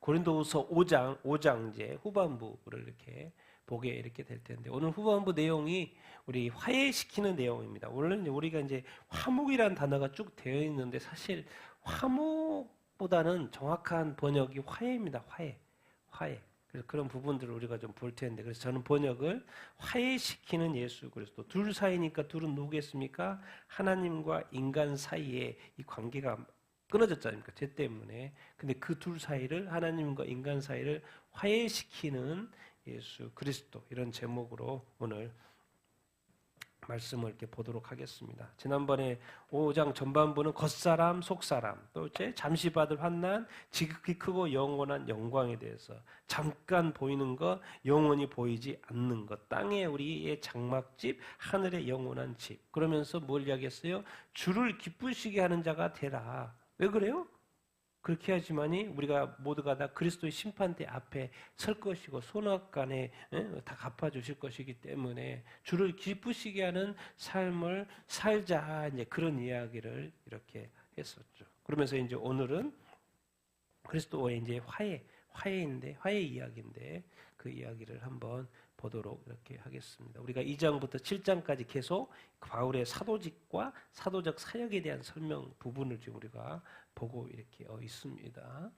고린도후서 5장 이제 후반부를 이렇게 보게 이렇게 될 텐데 오늘 후반부 내용이 우리 화해시키는 내용입니다. 오늘은 우리가 이제 화목이라는 단어가 쭉 되어 있는데 사실 화목보다는 정확한 번역이 화해입니다. 화해. 그래서 그런 부분들을 우리가 좀 볼 텐데 그래서 저는 번역을 화해시키는 예수 그리스도. 둘 사이니까 둘은 누구겠습니까? 하나님과 인간 사이에 이 관계가 끊어졌지 않습니까? 죄 때문에. 근데 그 둘 사이를 하나님과 인간 사이를 화해시키는 예수 그리스도 이런 제목으로 오늘 말씀을 이렇게 보도록 하겠습니다. 지난번에 5장 전반부는 겉사람, 속사람, 또 이제 잠시 받을 환난, 지극히 크고 영원한 영광에 대해서 잠깐 보이는 것, 영원히 보이지 않는 것, 땅에 우리의 장막집, 하늘의 영원한 집. 그러면서 뭘 이야기했어요? 주를 기쁘시게 하는 자가 되라. 왜 그래요? 그렇게 하지만이 우리가 모두가 다 그리스도의 심판대 앞에 설 것이고 손악간에 다 갚아주실 것이기 때문에 주를 기쁘시게 하는 삶을 살자 이제 그런 이야기를 이렇게 했었죠. 그러면서 이제 오늘은 그리스도의 이제 화해 이야기인데 그 이야기를 한번 보도록 이렇게 하겠습니다. 우리가 2장부터 7장까지 계속 바울의 사도직과 사도적 사역에 대한 설명 부분을 지금 우리가 보고 이렇게 있습니다.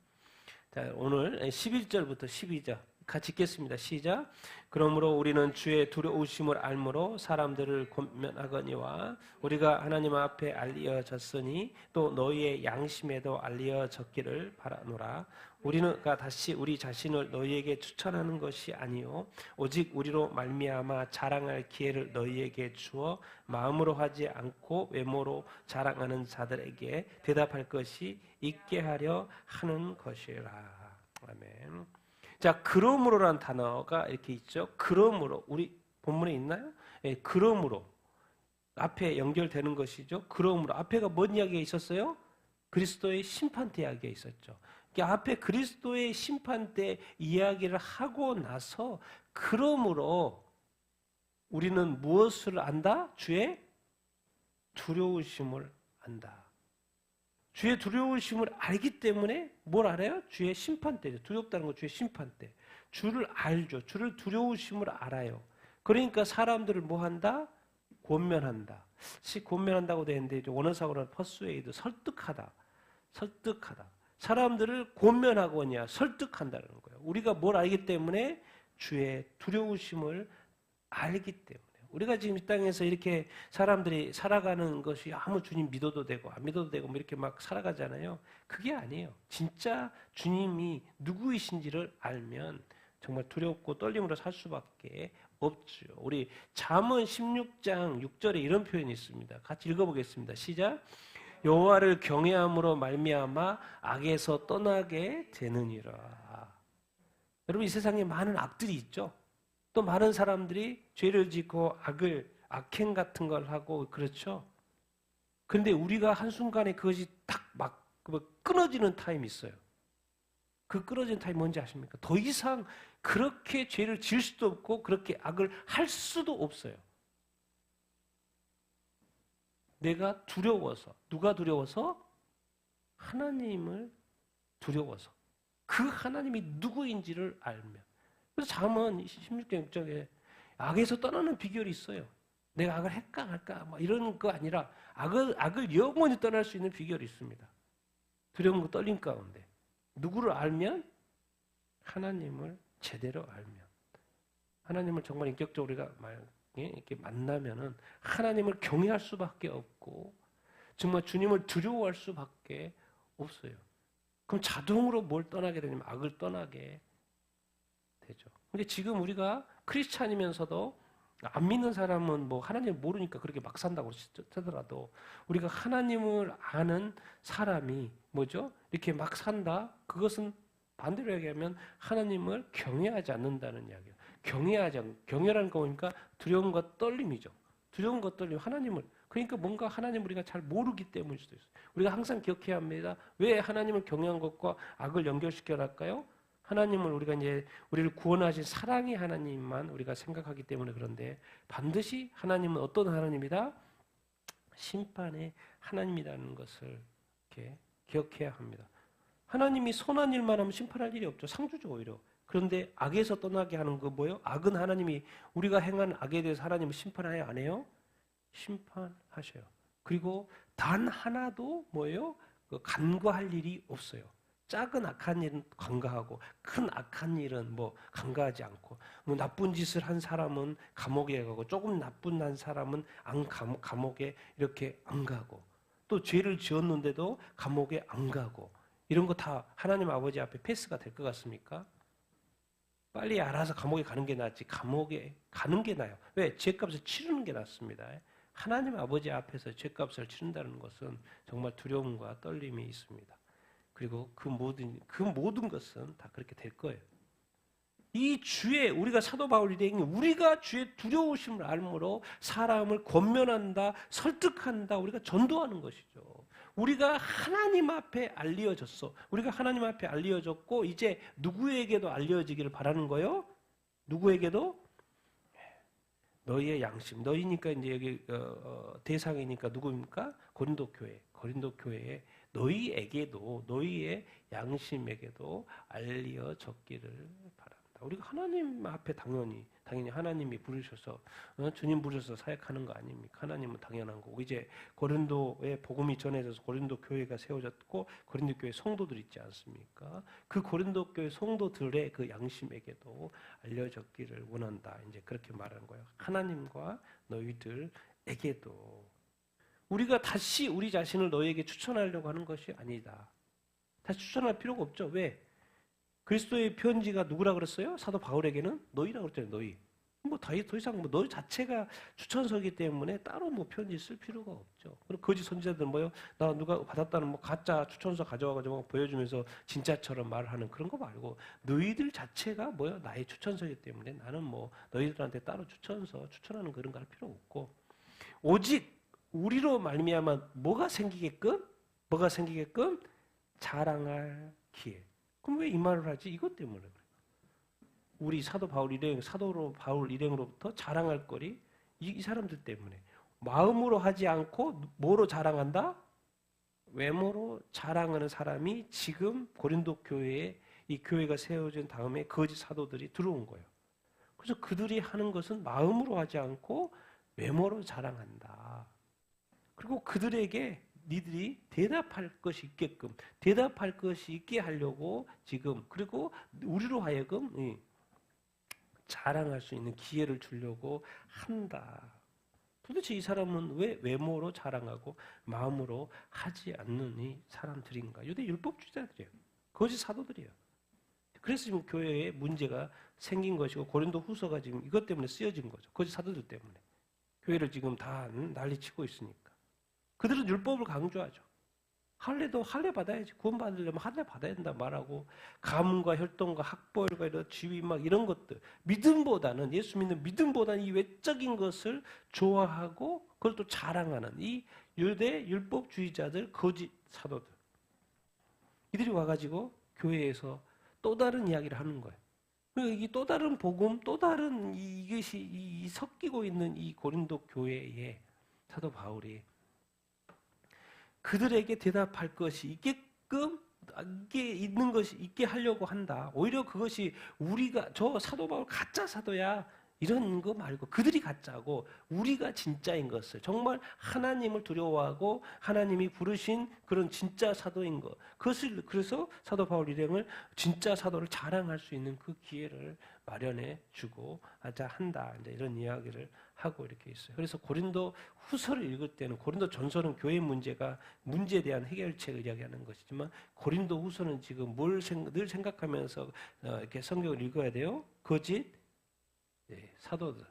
자, 오늘 11절부터 12절 같이 읽겠습니다. 시작. 그러므로 우리는 주의 두려우심을 알므로 사람들을 권면하거니와 우리가 하나님 앞에 알리어졌으니 또 너희의 양심에도 알리어졌기를 바라노라. 우리는 다시 우리 자신을 너희에게 추천하는 것이 아니요 오직 우리로 말미암아 자랑할 기회를 너희에게 주어 마음으로 하지 않고 외모로 자랑하는 자들에게 대답할 것이 있게 하려 하는 것이라. 아멘. 자, 그러므로란 단어가 이렇게 있죠. 그러므로 우리 본문에 있나요? 예, 그러므로 앞에 연결되는 것이죠. 그러므로 앞에가 뭔 이야기가 있었어요? 그리스도의 심판대 이야기가 있었죠. 그러니까 앞에 그리스도의 심판대 이야기를 하고 나서 그러므로 우리는 무엇을 안다? 주의 두려우심을 안다. 주의 두려우심을 알기 때문에 뭘 알아요? 주의 심판대. 두렵다는 건 주의 심판대. 주를 알죠. 주를 두려우심을 알아요. 그러니까 사람들을 뭐 한다? 권면한다. 권면한다고 되는데 원어사고는 퍼스웨이드, 설득하다. 사람들을 권면하거냐 설득한다는 거예요. 우리가 뭘 알기 때문에 주의 두려우심을 알기 때문에 우리가 지금 이 땅에서 이렇게 사람들이 살아가는 것이 아무 주님 믿어도 되고 안 믿어도 되고 뭐 이렇게 막 살아가잖아요. 그게 아니에요. 진짜 주님이 누구이신지를 알면 정말 두렵고 떨림으로 살 수밖에 없죠. 우리 잠언 16장 6절에 이런 표현이 있습니다. 같이 읽어보겠습니다. 시작. 여호와를 경외함으로 말미암아 악에서 떠나게 되느니라. 여러분 이 세상에 많은 악들이 있죠. 또 많은 사람들이 죄를 짓고 악행 같은 걸 하고 그렇죠. 그런데 우리가 한순간에 그것이 딱 막 끊어지는 타임이 있어요. 그 끊어지는 타임이 뭔지 아십니까? 더 이상 그렇게 죄를 지을 수도 없고 그렇게 악을 할 수도 없어요. 내가 두려워서. 누가 두려워서? 하나님을 두려워서. 그 하나님이 누구인지를 알면. 그래서 잠언 16장 6절에 악에서 떠나는 비결이 있어요. 내가 악을 할까 말까 뭐 이런 거 아니라 악을 영원히 떠날 수 있는 비결이 있습니다. 두려움과 떨림 가운데. 누구를 알면? 하나님을 제대로 알면. 하나님을 정말 인격적으로 우리가 이렇게 만나면은 하나님을 경외할 수밖에 없고 정말 주님을 두려워할 수밖에 없어요. 그럼 자동으로 뭘 떠나게 되냐면 악을 떠나게 되죠. 근데 지금 우리가 크리스찬이면서도 안 믿는 사람은 뭐 하나님을 모르니까 그렇게 막 산다고 하더라도 우리가 하나님을 아는 사람이 뭐죠? 이렇게 막 산다? 그것은 반대로 얘기하면 하나님을 경외하지 않는다는 이야기예요. 경외라는 거 보니까 두려움과 떨림이죠. 두려움과 떨림, 하나님을. 그러니까 뭔가 하나님을 우리가 잘 모르기 때문일 수도 있어요. 우리가 항상 기억해야 합니다. 왜 하나님을 경외한 것과 악을 연결시켜 놨을까요? 하나님을 우리가 이제 우리를 구원하신 사랑의 하나님만 우리가 생각하기 때문에 그런데 반드시 하나님은 어떤 하나님이다? 심판의 하나님이라는 것을 이렇게 기억해야 합니다. 하나님이 선한 일만 하면 심판할 일이 없죠. 상주죠, 오히려. 그런데 악에서 떠나게 하는 거 뭐예요? 악은 하나님이 우리가 행한 악에 대해서 하나님은 심판해야 안 해요? 심판하셔요. 그리고 단 하나도 뭐예요? 간과할 일이 없어요. 작은 악한 일은 간과하고 큰 악한 일은 뭐 간과하지 않고 뭐 나쁜 짓을 한 사람은 감옥에 가고 조금 나쁜 한 사람은 감옥에 이렇게 안 가고 또 죄를 지었는데도 감옥에 안 가고 이런 거 다 하나님 아버지 앞에 패스가 될 것 같습니까? 빨리 알아서 감옥에 가는 게 낫지 감옥에 가는 게 나아요. 왜? 죄값을 치르는 게 낫습니다. 하나님 아버지 앞에서 죄값을 치른다는 것은 정말 두려움과 떨림이 있습니다. 그리고 그 모든 것은 다 그렇게 될 거예요. 이 주의 우리가 사도 바울이 된 우리가 주의 두려우심을 알므로 사람을 권면한다, 설득한다, 우리가 전도하는 것이죠. 우리가 하나님 앞에 알려졌어. 우리가 하나님 앞에 알려졌고 이제 누구에게도 알려지기를 바라는 거예요. 누구에게도 너희의 양심. 너희니까 이제 여기 대상이니까 누구입니까? 고린도 교회. 고린도 교회에 너희에게도 너희의 양심에게도 알려졌기를 바랍니다. 우리가 하나님 앞에 당연히 하나님이 부르셔서 주님 부르셔서 사역하는 거 아닙니까? 하나님은 당연한 거고 이제 고린도에 복음이 전해져서 고린도 교회가 세워졌고 고린도 교회 성도들 있지 않습니까? 그 고린도 교회 성도들의 그 양심에게도 알려졌기를 원한다. 이제 그렇게 말하는 거예요. 하나님과 너희들에게도 우리가 다시 우리 자신을 너희에게 추천하려고 하는 것이 아니다. 다시 추천할 필요가 없죠. 왜? 그리스도의 편지가 누구라 그랬어요? 사도 바울에게는 너희라고 그랬잖아요. 너희. 뭐 더 이상 뭐 너희 자체가 추천서기 때문에 따로 뭐 편지 쓸 필요가 없죠. 그리고 거짓 선지자들 뭐요? 나 누가 받았다는 뭐 가짜 추천서 가져와가지고 보여주면서 진짜처럼 말하는 그런 거 말고 너희들 자체가 뭐요? 나의 추천서이기 때문에 나는 뭐 너희들한테 따로 추천하는 그런 거 할 필요 없고 오직 우리로 말미암아 뭐가 생기게끔 자랑할 기회. 그럼 왜 이 말을 하지? 이것 때문에 그래요. 우리 사도 바울 일행으로부터 자랑할 거리 이 사람들 때문에 마음으로 하지 않고 뭐로 자랑한다? 외모로 자랑하는 사람이 지금 고린도 교회에 이 교회가 세워진 다음에 거짓 사도들이 들어온 거예요. 그래서 그들이 하는 것은 마음으로 하지 않고 외모로 자랑한다. 그리고 그들에게 니들이 대답할 것이 있게 하려고 지금 그리고 우리로 하여금 자랑할 수 있는 기회를 주려고 한다. 도대체 이 사람은 왜 외모로 자랑하고 마음으로 하지 않는 이 사람들인가? 유대 율법주의자들이에요. 거짓 사도들이에요. 그래서 지금 교회에 문제가 생긴 것이고 고린도 후서가 지금 이것 때문에 쓰여진 거죠. 거짓 사도들 때문에. 교회를 지금 다 난리치고 있으니까. 그들은 율법을 강조하죠. 할례 받아야지. 구원받으려면 할례 받아야 된다 말하고 가문과 혈통과 학벌과 이런 지위 막 이런 것들 믿음보다는 예수 믿는 믿음보다는 이 외적인 것을 좋아하고 그걸 또 자랑하는 이 유대 율법주의자들 거짓 사도들 이들이 와가지고 교회에서 또 다른 이야기를 하는 거예요. 이 또 다른 복음, 또 다른 이것이 섞이고 있는 이 고린도 교회에 사도 바울이 그들에게 대답할 것이 있게끔 이게 있는 것이 있게 하려고 한다. 오히려 그것이 우리가 저 사도 바울 가짜 사도야 이런 거 말고 그들이 가짜고 우리가 진짜인 것을 정말 하나님을 두려워하고 하나님이 부르신 그런 진짜 사도인 것 그것을 그래서 사도 바울 일행을 진짜 사도를 자랑할 수 있는 그 기회를 마련해 주고 하자 한다. 이제 이런 이야기를 하고 이렇게 있어요. 그래서 고린도 후서를 읽을 때는 고린도 전서는 교회 문제에 대한 해결책을 이야기하는 것이지만 고린도 후서는 지금 늘 생각하면서 이렇게 성경을 읽어야 돼요. 거짓 사도들,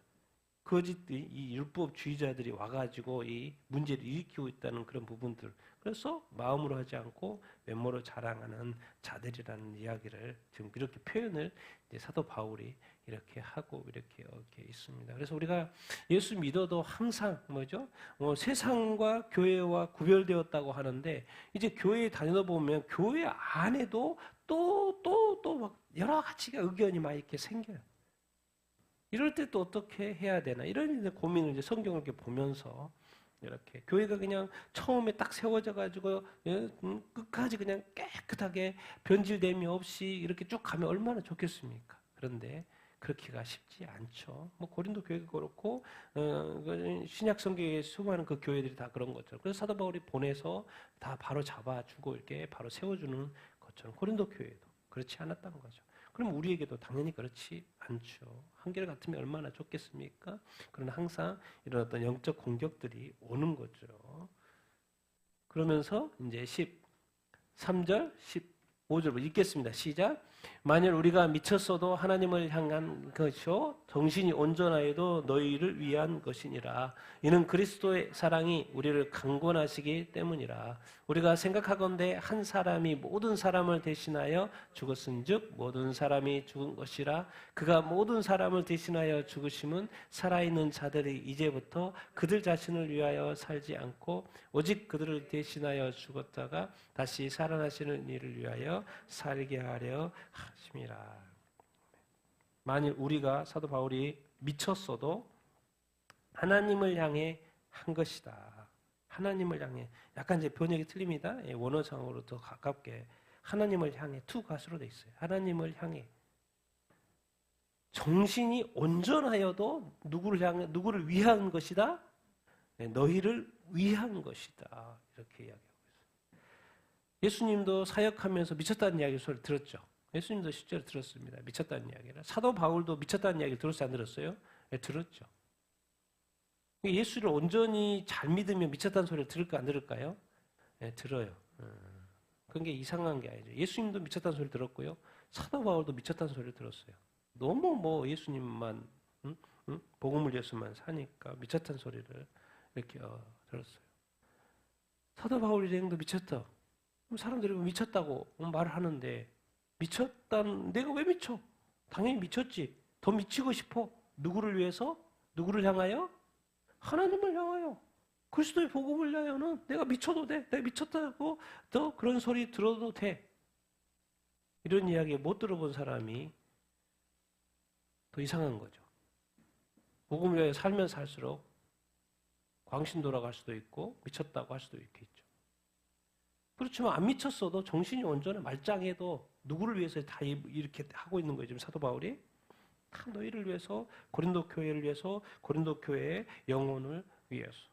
거짓들이 이 율법주의자들이 와가지고 이 문제를 일으키고 있다는 그런 부분들. 그래서 마음으로 하지 않고 외모로 자랑하는 자들이라는 이야기를 지금 이렇게 표현을 이제 사도 바울이 이렇게 하고 이렇게 있습니다. 그래서 우리가 예수 믿어도 항상 세상과 교회와 구별되었다고 하는데 이제 교회에 다니다 보면 교회 안에도 또 막 여러 가지가 의견이 많이 이렇게 생겨요. 이럴 때 또 어떻게 해야 되나 이런 고민을 이제 성경을 이렇게 보면서 이렇게 교회가 그냥 처음에 딱 세워져 가지고 끝까지 그냥 깨끗하게 변질됨이 없이 이렇게 쭉 가면 얼마나 좋겠습니까? 그런데 그렇게가 쉽지 않죠. 뭐 고린도 교회가 그렇고 신약 성경에 수많은 그 교회들이 다 그런 것처럼. 그래서 사도 바울이 보내서 다 바로 잡아주고 이렇게 바로 세워주는 것처럼 고린도 교회도 그렇지 않았다는 거죠. 그럼 우리에게도 당연히 그렇지 않죠. 한결같으면 얼마나 좋겠습니까? 그러나 항상 이런 어떤 영적 공격들이 오는 거죠. 그러면서 이제 13절, 15절 읽겠습니다. 시작. 만일 우리가 미쳤어도 하나님을 향한 것이요 정신이 온전하여도 너희를 위한 것이니라. 이는 그리스도의 사랑이 우리를 강권하시기 때문이라. 우리가 생각하건대 한 사람이 모든 사람을 대신하여 죽었은즉 모든 사람이 죽은 것이라. 그가 모든 사람을 대신하여 죽으심은 살아있는 자들이 이제부터 그들 자신을 위하여 살지 않고 오직 그들을 대신하여 죽었다가 다시 살아나시는 이를 위하여 살게 하려 하심이라. 만일 우리가 사도 바울이 미쳤어도 하나님을 향해 한 것이다. 하나님을 향해 약간 이제 번역이 틀립니다. 원어상으로 더 가깝게 하나님을 향해 투 가수로 돼 있어요. 하나님을 향해 정신이 온전하여도 누구를 위한 것이다. 너희를 위한 것이다. 이렇게 이야기하고 있어요. 예수님도 사역하면서 미쳤다는 이야기 소리를 들었죠. 예수님도 실제로 들었습니다. 미쳤다는 이야기를. 사도 바울도 미쳤다는 이야기를 들었어요? 안 들었어요? 네, 들었죠. 예수를 온전히 잘 믿으면 미쳤다는 소리를 들을까 안 들을까요? 네, 들어요. 그런 게 이상한 게 아니죠. 예수님도 미쳤다는 소리를 들었고요. 사도 바울도 미쳤다는 소리를 들었어요. 너무 뭐 예수님만 복음을 위해서만 사니까 미쳤다는 소리를 이렇게 들었어요. 사도 바울 일행도 미쳤다. 사람들이 미쳤다고 말을 하는데 미쳤다는 내가 왜 미쳐? 당연히 미쳤지. 더 미치고 싶어. 누구를 위해서? 누구를 향하여? 하나님을 향하여. 그리스도의 복음을 위하여는 내가 미쳐도 돼. 내가 미쳤다고 더 그런 소리 들어도 돼. 이런 이야기 못 들어본 사람이 더 이상한 거죠. 복음을 위하여 살면 살수록 광신 돌아갈 수도 있고 미쳤다고 할 수도 있겠죠. 그렇지만 안 미쳤어도 정신이 온전해 말짱해도 누구를 위해서 다 이렇게 하고 있는 거예요. 지금 사도 바울이 다 너희를 위해서 고린도 교회를 위해서 고린도 교회의 영혼을 위해서.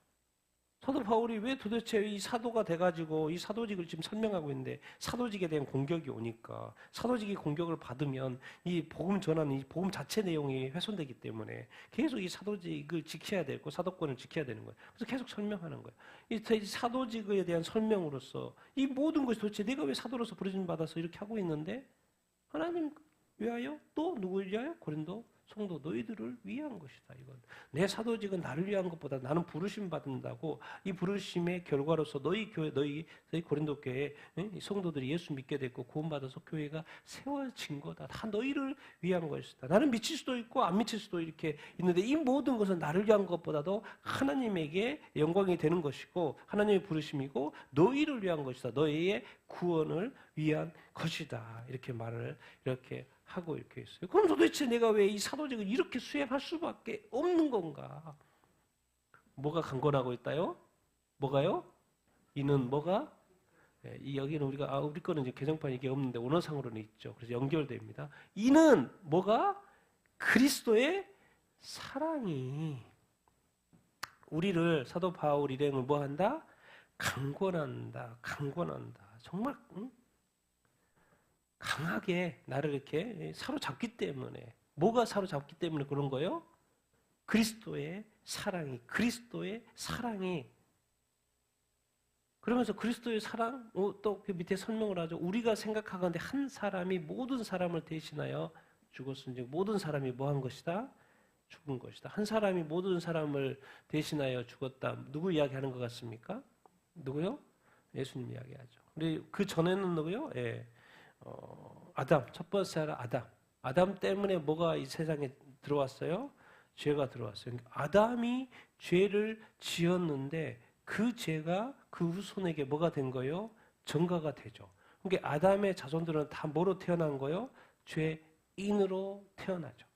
사도 바울이 왜 도대체 이 사도가 돼가지고 이 사도직을 지금 설명하고 있는데 사도직에 대한 공격이 오니까 사도직이 공격을 받으면 이 복음 전하는 이 복음 자체 내용이 훼손되기 때문에 계속 이 사도직을 지켜야 되고 사도권을 지켜야 되는 거예요. 그래서 계속 설명하는 거예요. 이 사도직에 대한 설명으로서 이 모든 것이 도대체 내가 왜 사도로서 부르심 받아서 이렇게 하고 있는데 하나님 위하여 또 누구를 위하여? 고린도 성도 너희들을 위한 것이다. 이건 내 사도직은 나를 위한 것보다 나는 부르심 받는다고 이 부르심의 결과로서 너희 교회 너희 고린도 교회 성도들이 예수 믿게 됐고 구원받아서 교회가 세워진 거다. 다 너희를 위한 것이다. 나는 미칠 수도 있고 안 미칠 수도 이렇게 있는데 이 모든 것은 나를 위한 것보다도 하나님에게 영광이 되는 것이고 하나님의 부르심이고 너희를 위한 것이다. 너희의 구원을 위한 것이다. 이렇게 말을 이렇게 하고 이렇게 있어요. 그럼 도대체 내가 왜 이 사도직을 이렇게 수행할 수밖에 없는 건가? 뭐가 강권하고 있다요? 뭐가요? 이는 뭐가? 여기는 우리 거는 이제 개정판 이게 없는데 원어상으로는 있죠. 그래서 연결됩니다. 이는 뭐가? 그리스도의 사랑이 우리를 사도 바울 일행을 뭐 한다? 강권한다. 정말 강하게 나를 이렇게 사로잡기 때문에 뭐가 사로잡기 때문에 그런 거예요? 그리스도의 사랑이 그러면서 그리스도의 사랑 또 그 밑에 설명을 하죠. 우리가 생각하건대 한 사람이 모든 사람을 대신하여 죽었은즉 모든 사람이 뭐 한 것이다? 죽은 것이다. 한 사람이 모든 사람을 대신하여 죽었다. 누구 이야기하는 것 같습니까? 누구요? 예수님 이야기하죠. 근데 그 전에는 누구요? 아담, 첫 번째 사람 아담 때문에 뭐가 이 세상에 들어왔어요? 죄가 들어왔어요. 아담이 죄를 지었는데 그 죄가 그 후손에게 뭐가 된 거예요? 전가가 되죠. 그러니까 아담의 자손들은 다 뭐로 태어난 거예요? 죄인으로 태어나죠.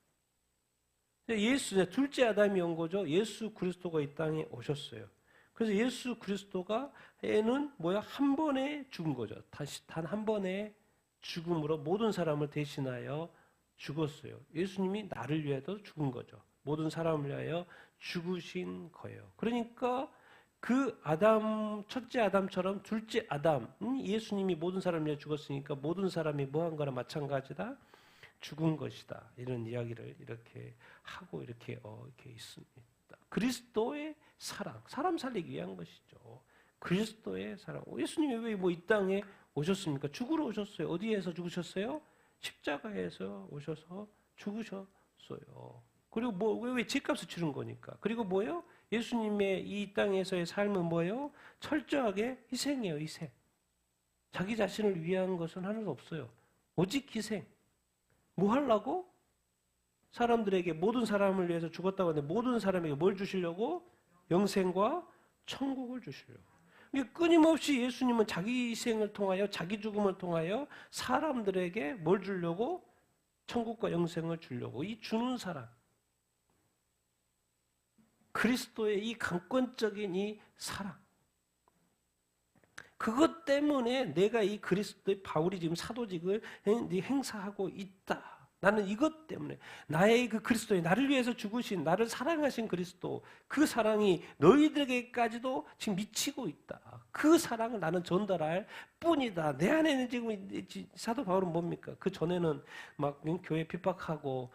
예수, 둘째 아담이 온 거죠. 예수 그리스도가 이 땅에 오셨어요. 그래서 예수 그리스도가 에는 뭐야? 한 번에 죽은 거죠. 다시 단 한 번의 죽음으로 모든 사람을 대신하여 죽었어요. 예수님이 나를 위해서 죽은 거죠. 모든 사람을 위하여 죽으신 거예요. 그러니까 그 아담, 첫째 아담처럼 둘째 아담, 예수님이 모든 사람을 위해 죽었으니까 모든 사람이 뭐한 거나 마찬가지다. 죽은 것이다. 이런 이야기를 이렇게 하고 이렇게 있습니다. 그리스도의 사랑, 사람 살리기 위한 것이죠. 그리스도의 사랑. 예수님이 왜 뭐 이 땅에 오셨습니까? 죽으러 오셨어요. 어디에서 죽으셨어요? 십자가에서 오셔서 죽으셨어요. 그리고 왜 죄값을 치른 거니까. 그리고 뭐예요? 예수님의 이 땅에서의 삶은 뭐예요? 철저하게 희생이에요, 희생. 자기 자신을 위한 것은 하나도 없어요. 오직 희생. 뭐 하려고? 사람들에게 모든 사람을 위해서 죽었다고 하는데 모든 사람에게 뭘 주시려고? 영생과 천국을 주시려고. 끊임없이 예수님은 자기 희생을 통하여 자기 죽음을 통하여 사람들에게 뭘 주려고? 천국과 영생을 주려고. 이 주는 사랑. 그리스도의 이 강권적인 이 사랑. 그것 때문에 내가 이 그리스도의 바울이 지금 사도직을 행사하고 있다. 나는 이것 때문에 나의 그 그리스도의 나를 위해서 죽으신 나를 사랑하신 그리스도 그 사랑이 너희들에게까지도 지금 미치고 있다. 그 사랑을 나는 전달할 뿐이다. 내 안에는 지금 사도 바울은 뭡니까? 그 전에는 막 교회 핍박하고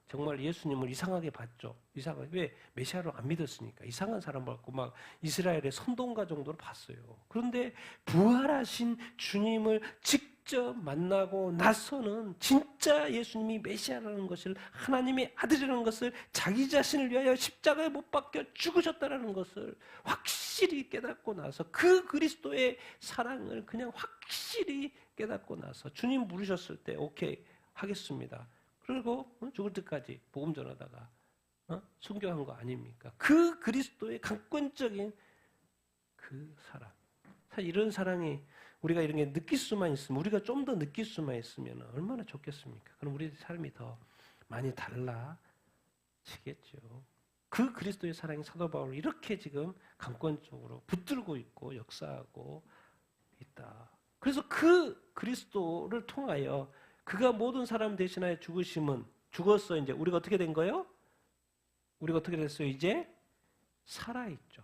정말 예수님을 이상하게 봤죠. 이상하게. 왜? 메시아를 안 믿었으니까. 이상한 사람 받고 막 이스라엘의 선동가 정도로 봤어요. 그런데 부활하신 주님을 직접 만나고 나서는 진짜 예수님이 메시아라는 것을 하나님의 아들이라는 것을 자기 자신을 위하여 십자가에 못 박혀 죽으셨다는 것을 확실히 깨닫고 나서 그 그리스도의 사랑을 그냥 확실히 깨닫고 나서 주님 부르셨을 때 오케이 하겠습니다. 그리고 죽을 때까지 복음 전하다가 순교한 거 아닙니까? 그 그리스도의 강권적인 그 사랑. 사실 이런 사랑이 우리가 이런 게 느낄 수만 있으면 우리가 좀 더 느낄 수만 있으면 얼마나 좋겠습니까? 그럼 우리 삶이 더 많이 달라지겠죠. 그 그리스도의 사랑이 사도 바울을 이렇게 지금 강권적으로 붙들고 있고 역사하고 있다. 그래서 그 그리스도를 통하여 그가 모든 사람 대신하여 죽었어. 이제 우리가 어떻게 된 거예요? 우리가 어떻게 됐어요? 이제 살아있죠.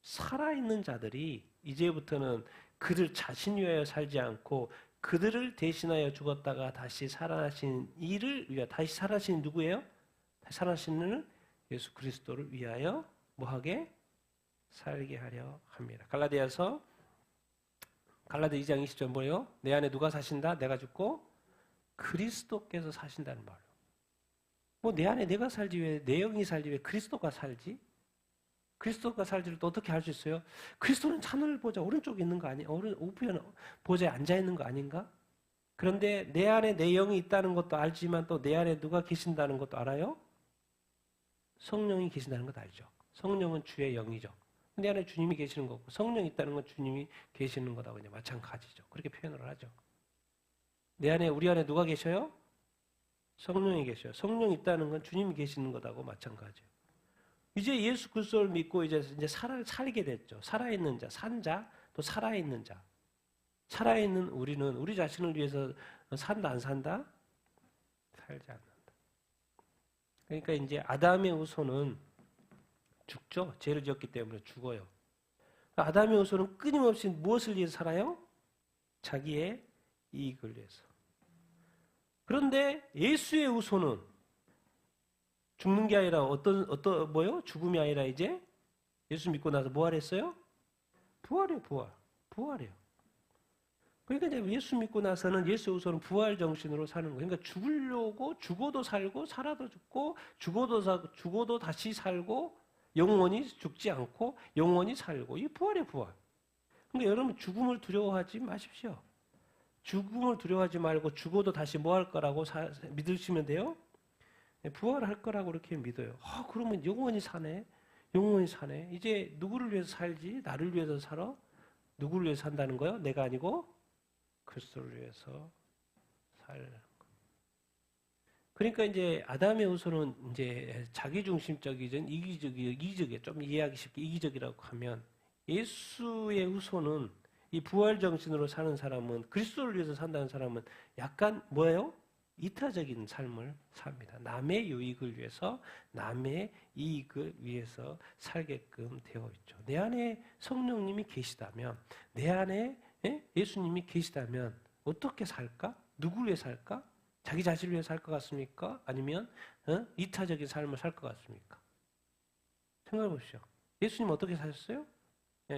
살아있는 자들이 이제부터는 그들 자신 위하여 살지 않고 그들을 대신하여 죽었다가 다시 살아나신 이를 위하여 다시 살아나신 누구예요? 다시 살아나시는 예수 그리스도를 위하여 뭐하게? 살게 하려 합니다. 갈라디아서 갈라디아 2장 20절 뭐예요? 내 안에 누가 사신다? 내가 죽고 그리스도께서 사신다는 말이에요. 뭐 내 안에 내가 살지 왜 내 영이 살지 왜 그리스도가 살지? 그리스도가 살지를 또 어떻게 할 수 있어요? 그리스도는 하늘 보좌 오른쪽에 있는 거 아니에요? 우편 보좌에 앉아 있는 거 아닌가? 그런데 내 안에 내 영이 있다는 것도 알지만 또 내 안에 누가 계신다는 것도 알아요? 성령이 계신다는 것도 알죠. 성령은 주의 영이죠. 내 안에 주님이 계시는 거고 성령이 있다는 건 주님이 계시는 거다고 그냥 마찬가지죠. 그렇게 표현을 하죠. 내 안에 우리 안에 누가 계셔요? 성령이 계셔요. 성령이 있다는 건 주님이 계시는 거다고 마찬가지예요. 이제 예수 그리스도를 믿고 이제 살게 됐죠. 살아있는 자, 산 자, 또 살아있는 자. 살아있는 우리는 우리 자신을 위해서 산다 안 산다? 살지 않는다. 그러니까 이제 아담의 후손은 죽죠. 죄를 지었기 때문에 죽어요. 아담의 후손은 끊임없이 무엇을 위해서 살아요? 자기의 이익을 위해서. 그런데 예수의 후손은 죽는 게 아니라 뭐요? 죽음이 아니라 이제 예수 믿고 나서 뭐 하랬어요? 부활이에요, 부활이에요. 그러니까 이제 예수 믿고 나서는 예수 후손은 부활 정신으로 사는 거예요. 그러니까 죽으려고 죽어도 살고 살아도 죽고 죽어도 다시 살고 영원히 죽지 않고 영원히 살고 이 부활이에요, 부활. 그러니까 여러분 죽음을 두려워하지 마십시오. 죽음을 두려워하지 말고 죽어도 다시 뭐 할 거라고 믿으시면 돼요. 부활할 거라고 그렇게 믿어요. 그러면 영원히 사네. 영원히 사네. 이제 누구를 위해서 살지? 나를 위해서 살아? 누구를 위해서 산다는 거예요? 내가 아니고 그리스도를 위해서 살. 그러니까 이제 아담의 후손은 이제 자기중심적이든 이기적이에 좀 이해하기 쉽게 이기적이라고 하면 예수의 후손은 이 부활 정신으로 사는 사람은 그리스도를 위해서 산다는 사람은 약간 뭐예요? 이타적인 삶을 삽니다. 남의 유익을 위해서 남의 이익을 위해서 살게끔 되어 있죠. 내 안에 성령님이 계시다면 내 안에 예수님이 계시다면 어떻게 살까? 누구를 위해 살까? 자기 자신을 위해 살 것 같습니까? 아니면 이타적인 삶을 살 것 같습니까? 생각해 보십시오. 예수님 어떻게 사셨어요?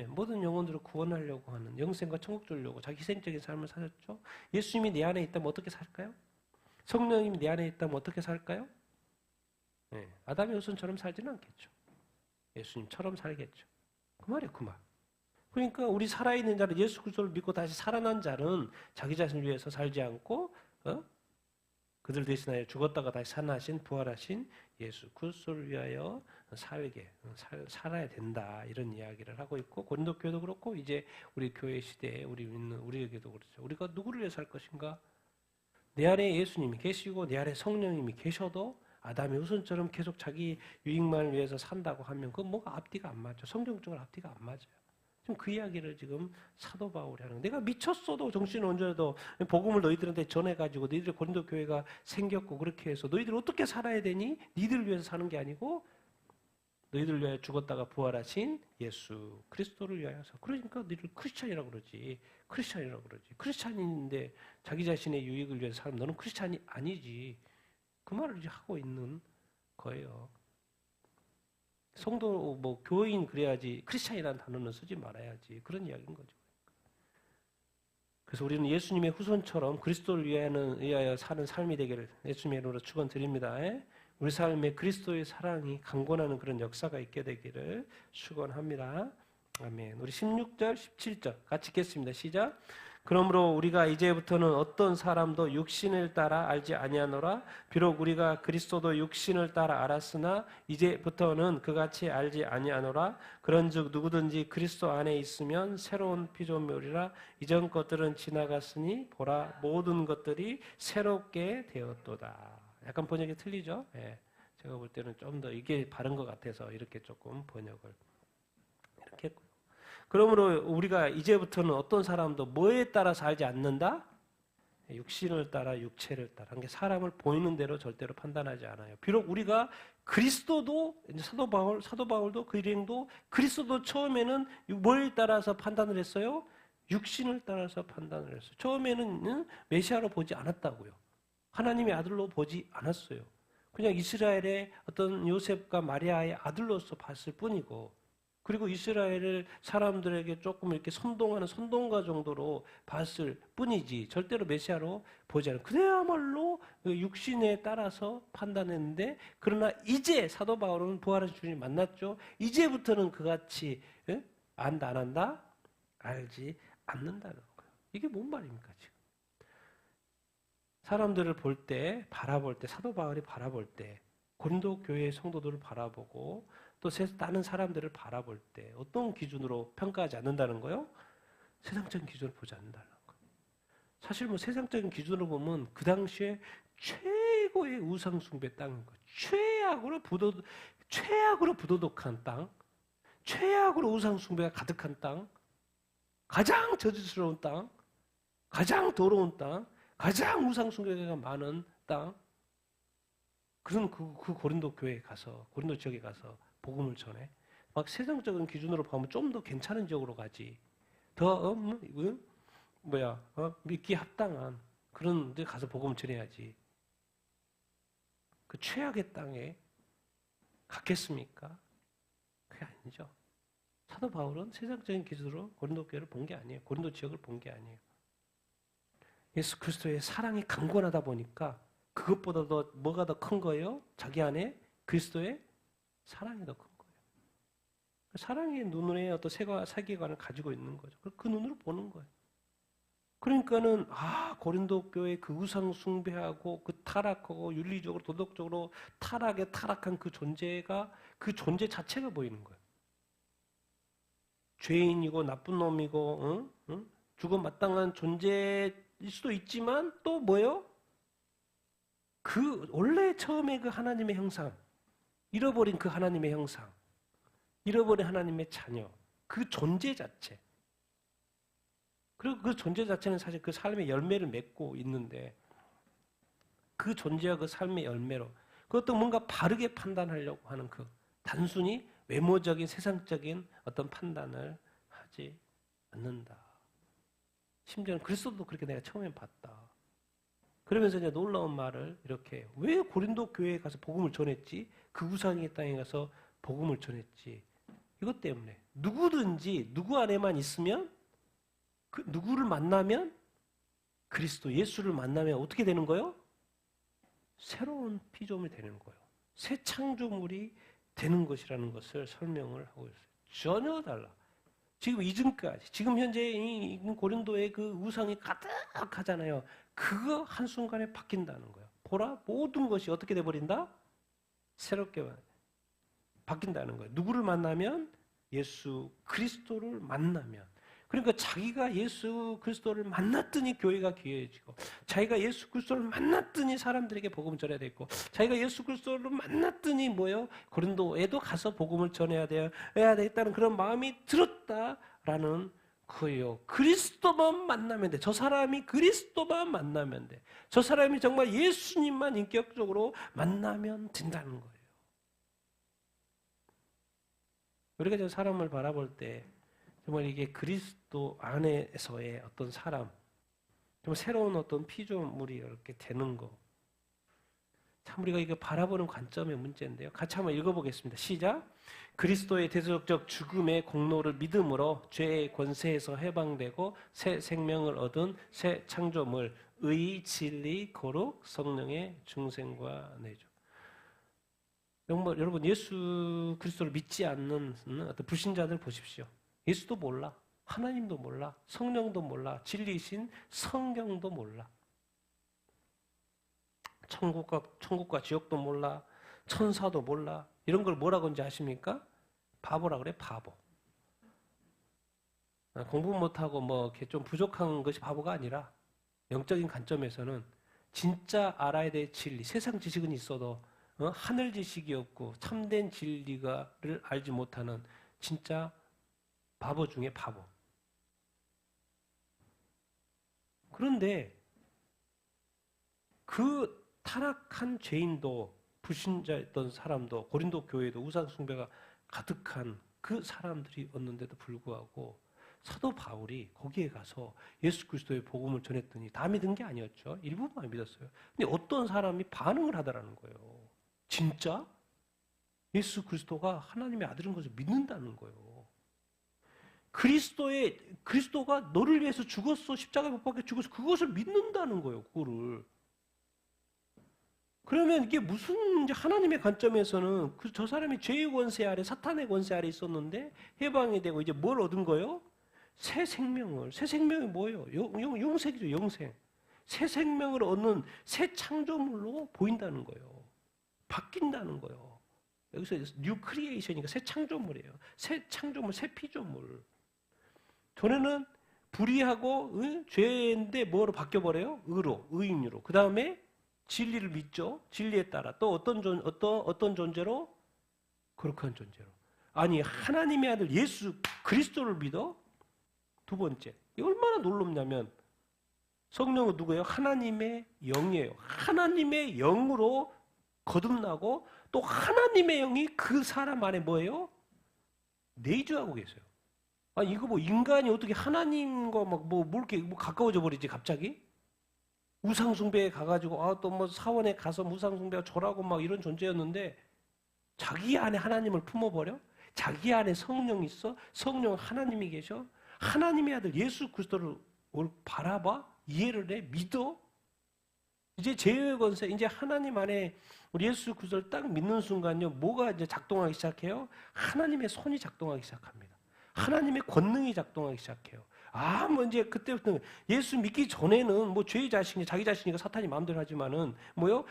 모든 영혼들을 구원하려고 하는 영생과 천국 주려고 자기 희생적인 삶을 사셨죠. 예수님이 내 안에 있다면 어떻게 살까요? 성령님이 내 안에 있다면 어떻게 살까요? 아담의 후손처럼 살지는 않겠죠. 예수님처럼 살겠죠. 그 말이에요, 그 말. 그러니까 우리 살아있는 자는 예수 그리스도를 믿고 다시 살아난 자는 자기 자신을 위해서 살지 않고 그들 대신하여 죽었다가 다시 살아나신 부활하신 예수 그리스도를 위하여 살아야 된다 이런 이야기를 하고 있고 고린도 교회도 그렇고 이제 우리 교회 시대에 우리 믿는 우리에게도 그렇죠. 우리가 누구를 위해 살 것인가? 내 안에 예수님이 계시고 내 안에 성령님이 계셔도 아담의 후손처럼 계속 자기 유익만을 위해서 산다고 하면 그건 뭐가 앞뒤가 안 맞죠. 성경적으로 앞뒤가 안 맞아요. 지금 그 이야기를 지금 사도 바울이 하는 거예요. 내가 미쳤어도 정신 온전해도 복음을 너희들한테 전해가지고 너희들 고린도 교회가 생겼고 그렇게 해서 너희들 어떻게 살아야 되니? 니들 위해서 사는 게 아니고 너희들 위하여 죽었다가 부활하신 예수 그리스도를 위하여서. 그러니까 너희들 크리스찬이라고 그러지. 크리스찬이라고 그러지. 크리스찬인데 자기 자신의 유익을 위해서 살면 너는 크리스찬이 아니지. 그 말을 이제 하고 있는 거예요. 성도 뭐 교인 그래야지 크리스찬이라는 단어는 쓰지 말아야지. 그런 이야기인 거죠. 그래서 우리는 예수님의 후손처럼 그리스도를 위하여 사는 삶이 되기를 예수님의 이름으로 축원드립니다. 우리 삶에 그리스도의 사랑이 강권하는 그런 역사가 있게 되기를 축원합니다. 아멘. 우리 16절, 17절 같이 읽겠습니다. 시작. 그러므로 우리가 이제부터는 어떤 사람도 육신을 따라 알지 아니하노라. 비록 우리가 그리스도도 육신을 따라 알았으나 이제부터는 그같이 알지 아니하노라. 그런즉 누구든지 그리스도 안에 있으면 새로운 피조물이라. 이전 것들은 지나갔으니 보라 모든 것들이 새롭게 되었도다. 약간 번역이 틀리죠? 제가 볼 때는 좀 더 이게 바른 것 같아서 이렇게 조금 번역을 이렇게 했고요. 그러므로 우리가 이제부터는 어떤 사람도 뭐에 따라 살지 않는다? 육신을 따라 육체를 따라. 그러니까 사람을 보이는 대로 절대로 판단하지 않아요. 비록 우리가 그리스도도 이제 사도 바울도 그 일행도 그리스도도 처음에는 뭐에 따라서 판단을 했어요? 육신을 따라서 판단을 했어요. 처음에는 메시아로 보지 않았다고요. 하나님의 아들로 보지 않았어요. 그냥 이스라엘의 어떤 요셉과 마리아의 아들로서 봤을 뿐이고, 그리고 이스라엘을 사람들에게 조금 이렇게 선동하는 선동가 정도로 봤을 뿐이지 절대로 메시아로 보지 않아요. 그야말로 육신에 따라서 판단했는데, 그러나 이제 사도 바울은 부활하신 주님 만났죠. 이제부터는 그같이 안다 안 한다? 알지 않는다는 거예요. 이게 뭔 말입니까 지금? 사람들을 볼 때, 바라볼 때, 사도 바울이 바라볼 때, 고린도 교회의 성도들을 바라보고 또 다른 사람들을 바라볼 때 어떤 기준으로 평가하지 않는다는 거요? 세상적인 기준으로 보지 않는다는 거예요. 사실 뭐 세상적인 기준으로 보면 그 당시에 최고의 우상 숭배 땅인 거예요. 최악으로 부도덕한 땅, 최악으로 우상 숭배가 가득한 땅, 가장 저주스러운 땅, 가장 더러운 땅, 가장 우상 숭배가 많은 땅. 그런 그 고린도 교회에 가서, 고린도 지역에 가서 복음을 전해. 막 세상적인 기준으로 보면 좀 더 괜찮은 지역으로 가지. 더 믿기 합당한 그런 데 가서 복음을 전해야지. 그 최악의 땅에 갔겠습니까? 그게 아니죠. 사도 바울은 세상적인 기준으로 고린도 교회를 본 게 아니에요. 고린도 지역을 본 게 아니에요. 예수 그리스도의 사랑이 강권하다 보니까 그것보다 더 뭐가 더 큰 거예요? 자기 안에 그리스도의 사랑이 더 큰 거예요. 사랑의 눈에 어떤 세계관을 가지고 있는 거죠. 그 눈으로 보는 거예요. 그러니까는 고린도 교회 그 우상 숭배하고 그 타락하고 윤리적으로 도덕적으로 타락한 그 존재가 그 존재 자체가 보이는 거예요. 죄인이고 나쁜 놈이고 죽어 마땅한 존재일 수도 있지만 또 뭐예요? 그 그 원래 처음에 그 하나님의 형상, 잃어버린 그 하나님의 형상, 잃어버린 하나님의 자녀, 그 존재 자체. 그리고 그 존재 자체는 사실 그 삶의 열매를 맺고 있는데 그 존재와 그 삶의 열매로 그것도 뭔가 바르게 판단하려고 하는 그 단순히 외모적인 세상적인 어떤 판단을 하지 않는다. 심지어는 그리스도도 그렇게 내가 처음엔 봤다. 그러면서 이제 놀라운 말을 이렇게 해요. 왜 고린도 교회에 가서 복음을 전했지? 그 우상의 땅에 가서 복음을 전했지. 이것 때문에 누구든지 누구 안에만 있으면 그 누구를 만나면 그리스도 예수를 만나면 어떻게 되는 거예요? 새로운 피조물이 되는 거예요. 새 창조물이 되는 것이라는 것을 설명을 하고 있어요. 전혀 달라. 지금 이전까지, 지금 현재 이 고린도의 그 우상이 가득하잖아요. 그거 한순간에 바뀐다는 거예요. 보라, 모든 것이 어떻게 돼버린다? 새롭게 바뀐다는 거예요. 누구를 만나면? 예수 그리스도를 만나면. 그러니까 자기가 예수 그리스도를 만났더니 교회가 귀해지고, 자기가 예수 그리스도를 만났더니 사람들에게 복음을 전해야 되고, 자기가 예수 그리스도를 만났더니 뭐예요? 고린도에도 가서 복음을 전해야 되겠다는 그런 마음이 들었다라는 거예요. 그리스도만 만나면 돼. 저 사람이 그리스도만 만나면 돼. 저 사람이 정말 예수님만 인격적으로 만나면 된다는 거예요. 우리가 저 사람을 바라볼 때 정말 이게 그리스도 안에서의 어떤 사람, 정말 새로운 어떤 피조물이 이렇게 되는 거. 참 우리가 이거 바라보는 관점의 문제인데요. 같이 한번 읽어보겠습니다. 시작. 그리스도의 대속적 죽음의 공로를 믿음으로 죄의 권세에서 해방되고 새 생명을 얻은 새 창조물, 의, 진리, 거룩, 성령의 중생과 내주. 여러분 예수 그리스도를 믿지 않는 어떤 불신자들 보십시오. 예수도 몰라. 하나님도 몰라. 성령도 몰라. 진리이신 성경도 몰라. 천국과 지옥도 몰라. 천사도 몰라. 이런 걸 뭐라고 하는지 아십니까? 바보라 그래, 바보. 공부 못하고 뭐 이렇게 좀 부족한 것이 바보가 아니라 영적인 관점에서는 진짜 알아야 될 진리, 세상 지식은 있어도 하늘 지식이 없고 참된 진리가를 알지 못하는 진짜 바보 중에 바보. 그런데 그 타락한 죄인도 불신자였던 사람도 고린도 교회도 우상 숭배가 가득한 그 사람들이었는데도 불구하고 사도 바울이 거기에 가서 예수 그리스도의 복음을 전했더니 다 믿은 게 아니었죠. 일부만 믿었어요. 근데 어떤 사람이 반응을 하더라는 거예요. 진짜 예수 그리스도가 하나님의 아들인 것을 믿는다는 거예요. 그리스도가 너를 위해서 죽었어. 십자가에 못 박혀 죽었어. 그것을 믿는다는 거예요. 그거를. 그러면 이게 무슨 이제 하나님의 관점에서는 저 사람이 죄의 권세 아래, 사탄의 권세 아래 있었는데 해방이 되고 이제 뭘 얻은 거예요? 새 생명이 뭐예요? 영생이죠, 영생. 새 생명을 얻는 새 창조물로 보인다는 거예요. 바뀐다는 거예요. 여기서 뉴 크리에이션이니까 새 창조물이에요. 새 창조물, 새 피조물. 전에는 불의하고 죄인데 뭐로 바뀌어버려요? 의인으로. 그 다음에 진리를 믿죠. 진리에 따라 또 어떤 존재로? 거룩한 존재로. 아니 하나님의 아들 예수 그리스도를 믿어? 두 번째. 이게 얼마나 놀랍냐면 성령은 누구예요? 하나님의 영이에요. 하나님의 영으로 거듭나고 또 하나님의 영이 그 사람 안에 뭐예요? 내주하고 계세요. 아니 이거 뭐 인간이 어떻게 하나님과 뭐 이렇게 가까워져 버리지 갑자기? 우상 숭배에 가가지고 또 뭐 사원에 가서 우상 숭배가 절하고 막 이런 존재였는데 자기 안에 하나님을 품어버려? 자기 안에 성령이 있어? 성령 하나님이 계셔? 하나님의 아들 예수 그리스도를 바라봐? 이해를 해? 믿어? 이제 죄의 권세, 이제 하나님 안에 우리 예수 그리스도를 딱 믿는 순간요, 뭐가 이제 작동하기 시작해요? 하나님의 손이 작동하기 시작합니다. 하나님의 권능이 작동하기 시작해요. 뭐 이제 그때부터 예수 믿기 전에는 뭐 죄의 자신이 자기 자신이니까 사탄이 마음대로 하지만은 뭐요?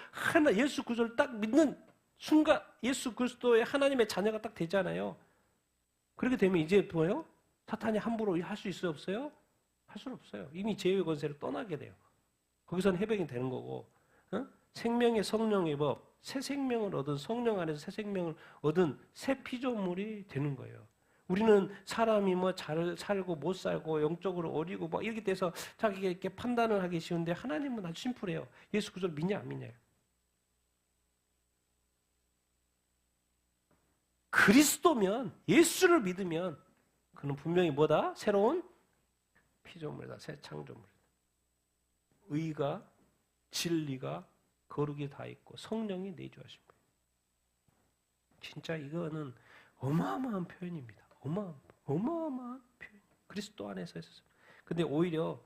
예수 그리스도를 딱 믿는 순간 예수 그리스도의 하나님의 자녀가 딱 되잖아요. 그렇게 되면 이제 뭐요? 사탄이 함부로 할 수 있어요, 없어요? 할 수는 없어요. 이미 죄의 권세를 떠나게 돼요. 거기서는 해방이 되는 거고, 생명의 성령의 법, 새 생명을 얻은 성령 안에서 새 생명을 얻은 새 피조물이 되는 거예요. 우리는 사람이 뭐 잘 살고 못 살고 영적으로 어리고 뭐 이렇게 돼서 자기가 이렇게 판단을 하기 쉬운데 하나님은 아주 심플해요. 예수 그리스도를 믿냐 안 믿냐요. 그리스도면 예수를 믿으면 그는 분명히 뭐다? 새로운 피조물이다. 새 창조물이다. 의가 진리가 거룩이 다 있고 성령이 내주하신 거예요. 진짜 이거는 어마어마한 표현입니다. 어마어마한 표현. 그리스도 안에서 했었어요. 근데 오히려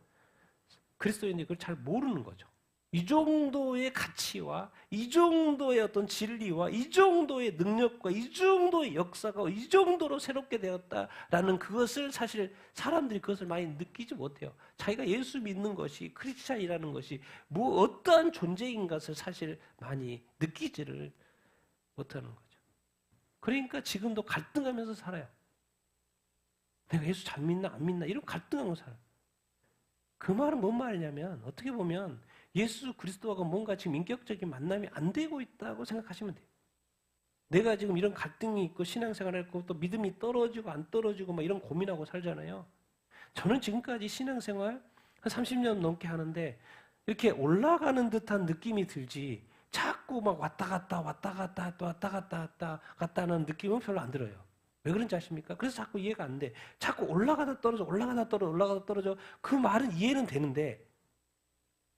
그리스도인들이 그걸 잘 모르는 거죠. 이 정도의 가치와 이 정도의 어떤 진리와 이 정도의 능력과 이 정도의 역사가 이 정도로 새롭게 되었다라는 그것을 사실 사람들이 그것을 많이 느끼지 못해요. 자기가 예수 믿는 것이 크리스찬이라는 것이 뭐 어떠한 존재인 것을 사실 많이 느끼지를 못하는 거죠. 그러니까 지금도 갈등하면서 살아요. 내가 예수 잘 믿나 안 믿나 이런 갈등하고 살아요. 그 말은 뭔 말이냐면 어떻게 보면 예수 그리스도하고 뭔가 지금 인격적인 만남이 안 되고 있다고 생각하시면 돼요. 내가 지금 이런 갈등이 있고 신앙생활을 했고 또 믿음이 떨어지고 안 떨어지고 막 이런 고민하고 살잖아요. 저는 지금까지 신앙생활 한 30년 넘게 하는데 이렇게 올라가는 듯한 느낌이 들지 자꾸 막 왔다 갔다 하는 느낌은 별로 안 들어요. 왜 그런지 아십니까? 그래서 자꾸 이해가 안 돼. 자꾸 올라가다 떨어져. 그 말은 이해는 되는데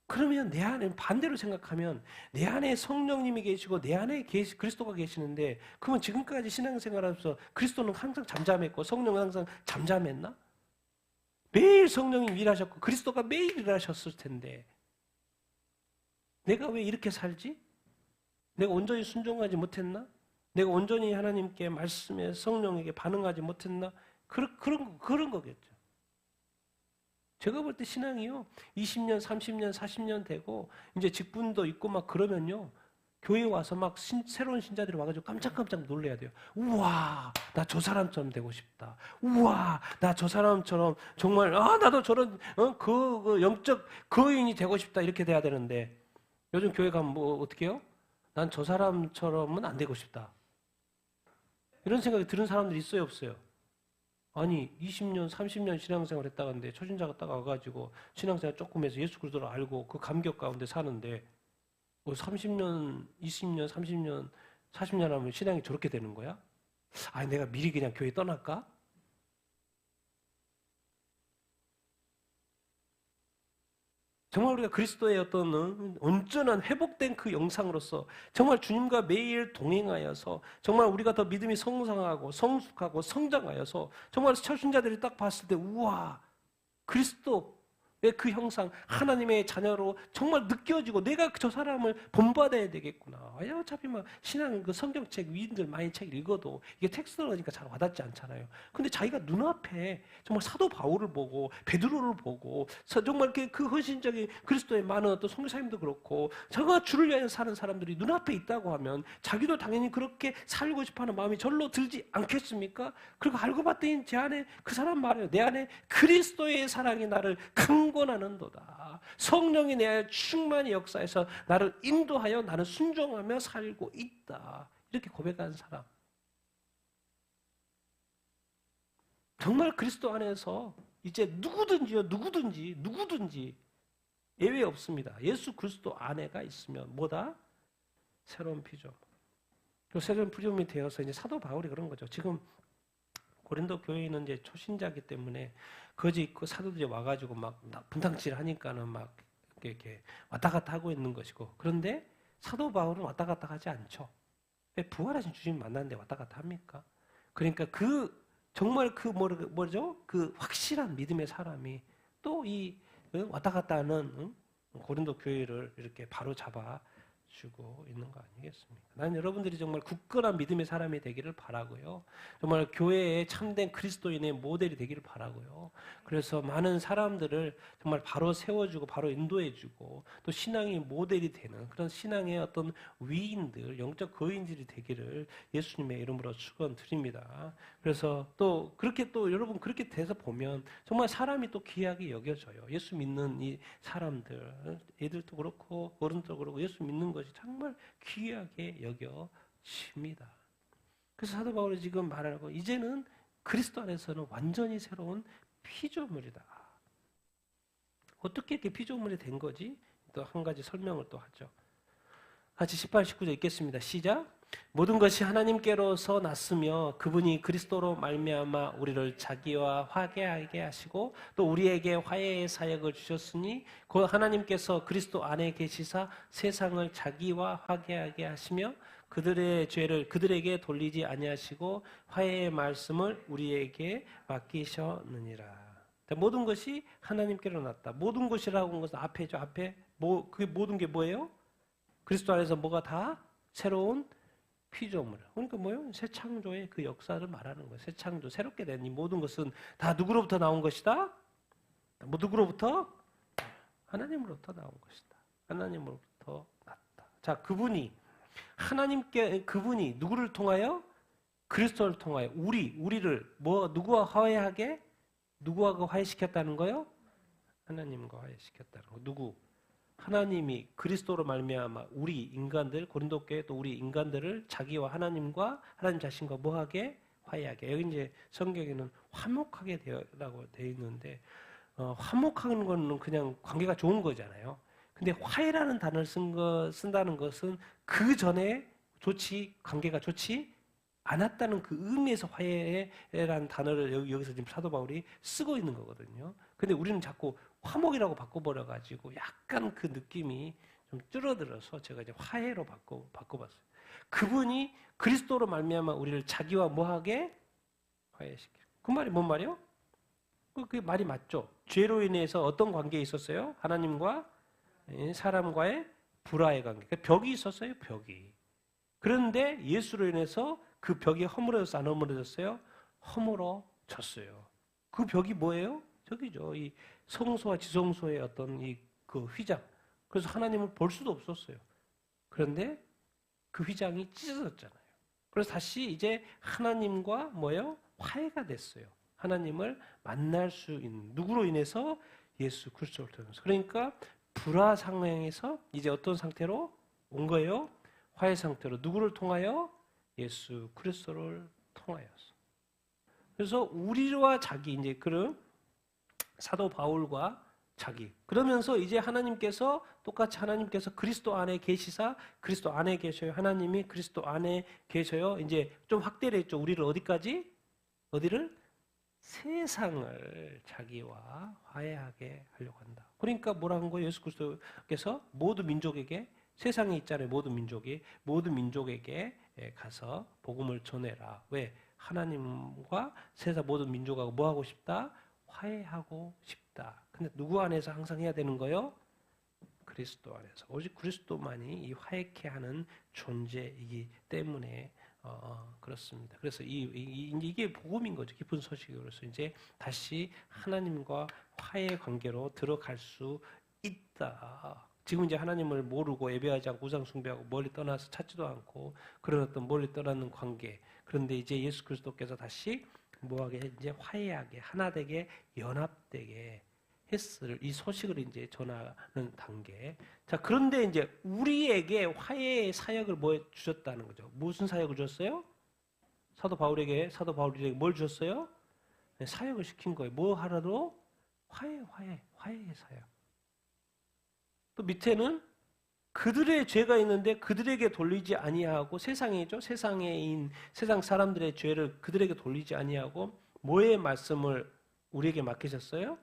그러면 내 안에 반대로 생각하면 내 안에 성령님이 계시고 내 안에 그리스도가 계시는데 그러면 지금까지 신앙생활하면서 그리스도는 항상 잠잠했고 성령은 항상 잠잠했나? 매일 성령이 일하셨고 그리스도가 매일 일하셨을 텐데 내가 왜 이렇게 살지? 내가 온전히 순종하지 못했나? 내가 온전히 하나님께 말씀에 성령에게 반응하지 못했나? 그런 거겠죠. 제가 볼 때 신앙이요. 20년, 30년, 40년 되고 이제 직분도 있고 막 그러면요. 교회 와서 막 새로운 신자들이 와가지고 깜짝깜짝 놀래야 돼요. 우와, 나 저 사람처럼 되고 싶다. 우와, 나 저 사람처럼 정말 나도 저런 그 영적 거인이 되고 싶다 이렇게 돼야 되는데 요즘 교회 가면 뭐 어떻게 해요? 난 저 사람처럼은 안 되고 싶다. 이런 생각이 드는 사람들이 있어요, 없어요? 아니 20년, 30년 신앙생활 했다는데 초신자가 딱 와가지고 신앙생활 조금 해서 예수 그리스도를 알고 그 감격 가운데 사는데 뭐 30년, 20년, 30년, 40년 하면 신앙이 저렇게 되는 거야? 아니 내가 미리 그냥 교회 떠날까? 정말 우리가 그리스도의 어떤 온전한 회복된 그 영상으로서 정말 주님과 매일 동행하여서 정말 우리가 더 믿음이 성장하고 성숙하고 성장하여서 정말 초신자들이 딱 봤을 때 우와 그리스도의 그 형상 하나님의 자녀로 정말 느껴지고 내가 저 사람을 본받아야 되겠구나. 어차피 막 신앙 그 성경책 위인들 많이 책 읽어도 이게 텍스트로니까 잘 와닿지 않잖아요. 근데 자기가 눈앞에 정말 사도 바울을 보고 베드로를 보고 정말 그 헌신적인 그리스도의 많은 어떤 선교사님도 그렇고 저가 주를 위하여 사는 사람들이 눈앞에 있다고 하면 자기도 당연히 그렇게 살고 싶어하는 마음이 절로 들지 않겠습니까? 그리고 알고 봤더니 제 안에 그 사람 말이에요. 내 안에 그리스도의 사랑이 나를 강권하는도다. 성령이 내 안에 충만히 역사해서 나를 인도하여 나는 순종하며 살고 있다. 이렇게 고백하는 사람. 정말 그리스도 안에서 이제 누구든지 예외 없습니다. 예수 그리스도 안에가 있으면 뭐다? 새로운 피조물. 새로운 피조물이 되어서 이제 사도 바울이 그런 거죠. 지금 고린도 교회는 이제 초신자이기 때문에 거지 있고 사도들이 와가지고 막 분탕질 하니까는 막 이렇게 왔다 갔다 하고 있는 것이고 그런데 사도 바울은 왔다 갔다 하지 않죠. 왜 부활하신 주님 만났는데 왔다 갔다 합니까? 그러니까 정말 뭐죠? 그 확실한 믿음의 사람이 또 이 왔다 갔다 하는 고린도 교회를 이렇게 바로 잡아주고 있는 거 아니겠습니까? 나는 여러분들이 정말 굳건한 믿음의 사람이 되기를 바라고요. 정말 교회에 참된 그리스도인의 모델이 되기를 바라고요. 그래서 많은 사람들을 정말 바로 세워주고 바로 인도해주고 또 신앙의 모델이 되는 그런 신앙의 어떤 위인들, 영적 거인들이 되기를 예수님의 이름으로 축원드립니다. 그래서 또 그렇게 또 여러분 그렇게 돼서 보면 정말 사람이 또 귀하게 여겨져요. 예수 믿는 이 사람들, 애들도 그렇고 어른도 그렇고 예수 믿는 것이 것이 정말 귀하게 여겨집니다. 그래서 사도 바울이 지금 말하고 이제는 그리스도 안에서는 완전히 새로운 피조물이다. 어떻게 이렇게 피조물이 된 거지? 또 한 가지 설명을 또 하죠. 같이 18, 19절 읽겠습니다. 시작. 모든 것이 하나님께로서 났으며 그분이 그리스도로 말미암아 우리를 자기와 화해하게 하시고 또 우리에게 화해의 사역을 주셨으니 곧 하나님께서 그리스도 안에 계시사 세상을 자기와 화해하게 하시며 그들의 죄를 그들에게 돌리지 아니하시고 화해의 말씀을 우리에게 맡기셨느니라. 모든 것이 하나님께로 났다. 모든 것이라고 하는 것은 앞에죠. 앞에 그게 모든 게 뭐예요? 그리스도 안에서 뭐가 다 새로운 피조물. 그러니까 뭐예요? 새 창조의 그 역사를 말하는 거예요. 새 창조, 새롭게 된 이 모든 것은 다 누구로부터 나온 것이다? 뭐 누구로부터? 하나님으로부터 나온 것이다. 하나님으로부터 났다. 자, 그분이 누구를 통하여? 그리스도를 통하여 우리를 누구와 화해하게? 누구하고 화해시켰다는 거요? 하나님과 화해시켰다는 거. 누구? 하나님이 그리스도로 말미암아 우리 인간들 고린도 교회 또 우리 인간들을 자기와 하나님과 하나님 자신과 뭐하게? 화해하게. 여기 이제 성경에는 화목하게 되라고 되어 있는데 화목하는 거는 그냥 관계가 좋은 거잖아요. 근데 화해라는 단어를 쓴다는 것은 그 전에 관계가 좋지 않았다는 그 의미에서 화해라는 단어를 여기서 지금 사도 바울이 쓰고 있는 거거든요. 근데 우리는 자꾸 화목이라고 바꿔버려가지고 약간 그 느낌이 좀 줄어들어서 제가 이제 화해로 바꿔봤어요. 그분이 그리스도로 말미암아 우리를 자기와 뭐하게? 화해시켜. 그 말이 뭔 말이요? 그게 말이 맞죠. 죄로 인해서 어떤 관계에 있었어요? 하나님과 사람과의 불화의 관계. 벽이 있었어요. 벽이. 그런데 예수로 인해서 그 벽이 허물어졌어? 안 허물어졌어요? 허물어졌어요. 그 벽이 뭐예요? 저기죠. 이 성소와 지성소의 어떤 그 휘장. 그래서 하나님을 볼 수도 없었어요. 그런데 그 휘장이 찢어졌잖아요. 그래서 다시 이제 하나님과 뭐예요? 화해가 됐어요. 하나님을 만날 수 있는 누구로 인해서? 예수 그리스도를 통해서. 그러니까 불화 상황에서 이제 어떤 상태로 온 거예요? 화해 상태로. 누구를 통하여? 예수 그리스도를 통하여서. 그래서 우리와 자기 이제 그런 사도 바울과 자기. 그러면서 이제 하나님께서 똑같이 하나님께서 그리스도 안에 계시사 그리스도 안에 계셔요. 하나님이 그리스도 안에 계셔요. 이제 좀 확대를 했죠. 우리를 어디까지? 어디를? 세상을 자기와 화해하게 하려고 한다. 그러니까 뭐라는 거예요? 예수 그리스도께서 모든 민족에게 세상에 있잖아요. 모든 민족에게 가서 복음을 전해라. 왜? 하나님과 세상 모든 민족하고 뭐 하고 싶다? 화해하고 싶다. 근데 누구 안에서 항상 해야 되는 거요? 그리스도 안에서. 오직 그리스도만이 이 화해케 하는 존재이기 때문에 그렇습니다. 그래서 이게 복음인 거죠. 기쁜 소식으로서 이제 다시 하나님과 화해 관계로 들어갈 수 있다. 지금 이제 하나님을 모르고 예배하지 않고 우상 숭배하고 멀리 떠나서 찾지도 않고 그런 어떤 멀리 떠나는 관계. 그런데 이제 예수 그리스도께서 다시 뭐하게 이제 화해하게 하나되게 연합되게 했을 이 소식을 이제 전하는 단계. 자, 그런데 이제 우리에게 화해의 사역을 뭐 주셨다는 거죠. 무슨 사역을 주셨어요? 사도 바울에게 뭘 주셨어요? 네, 사역을 시킨 거예요. 뭐 하라도? 화해의 사역. 또 밑에는 그들의 죄가 있는데 그들에게 돌리지 아니하고 세상이죠. 세상 사람들의 죄를 그들에게 돌리지 아니하고 뭐의 말씀을 우리에게 맡기셨어요?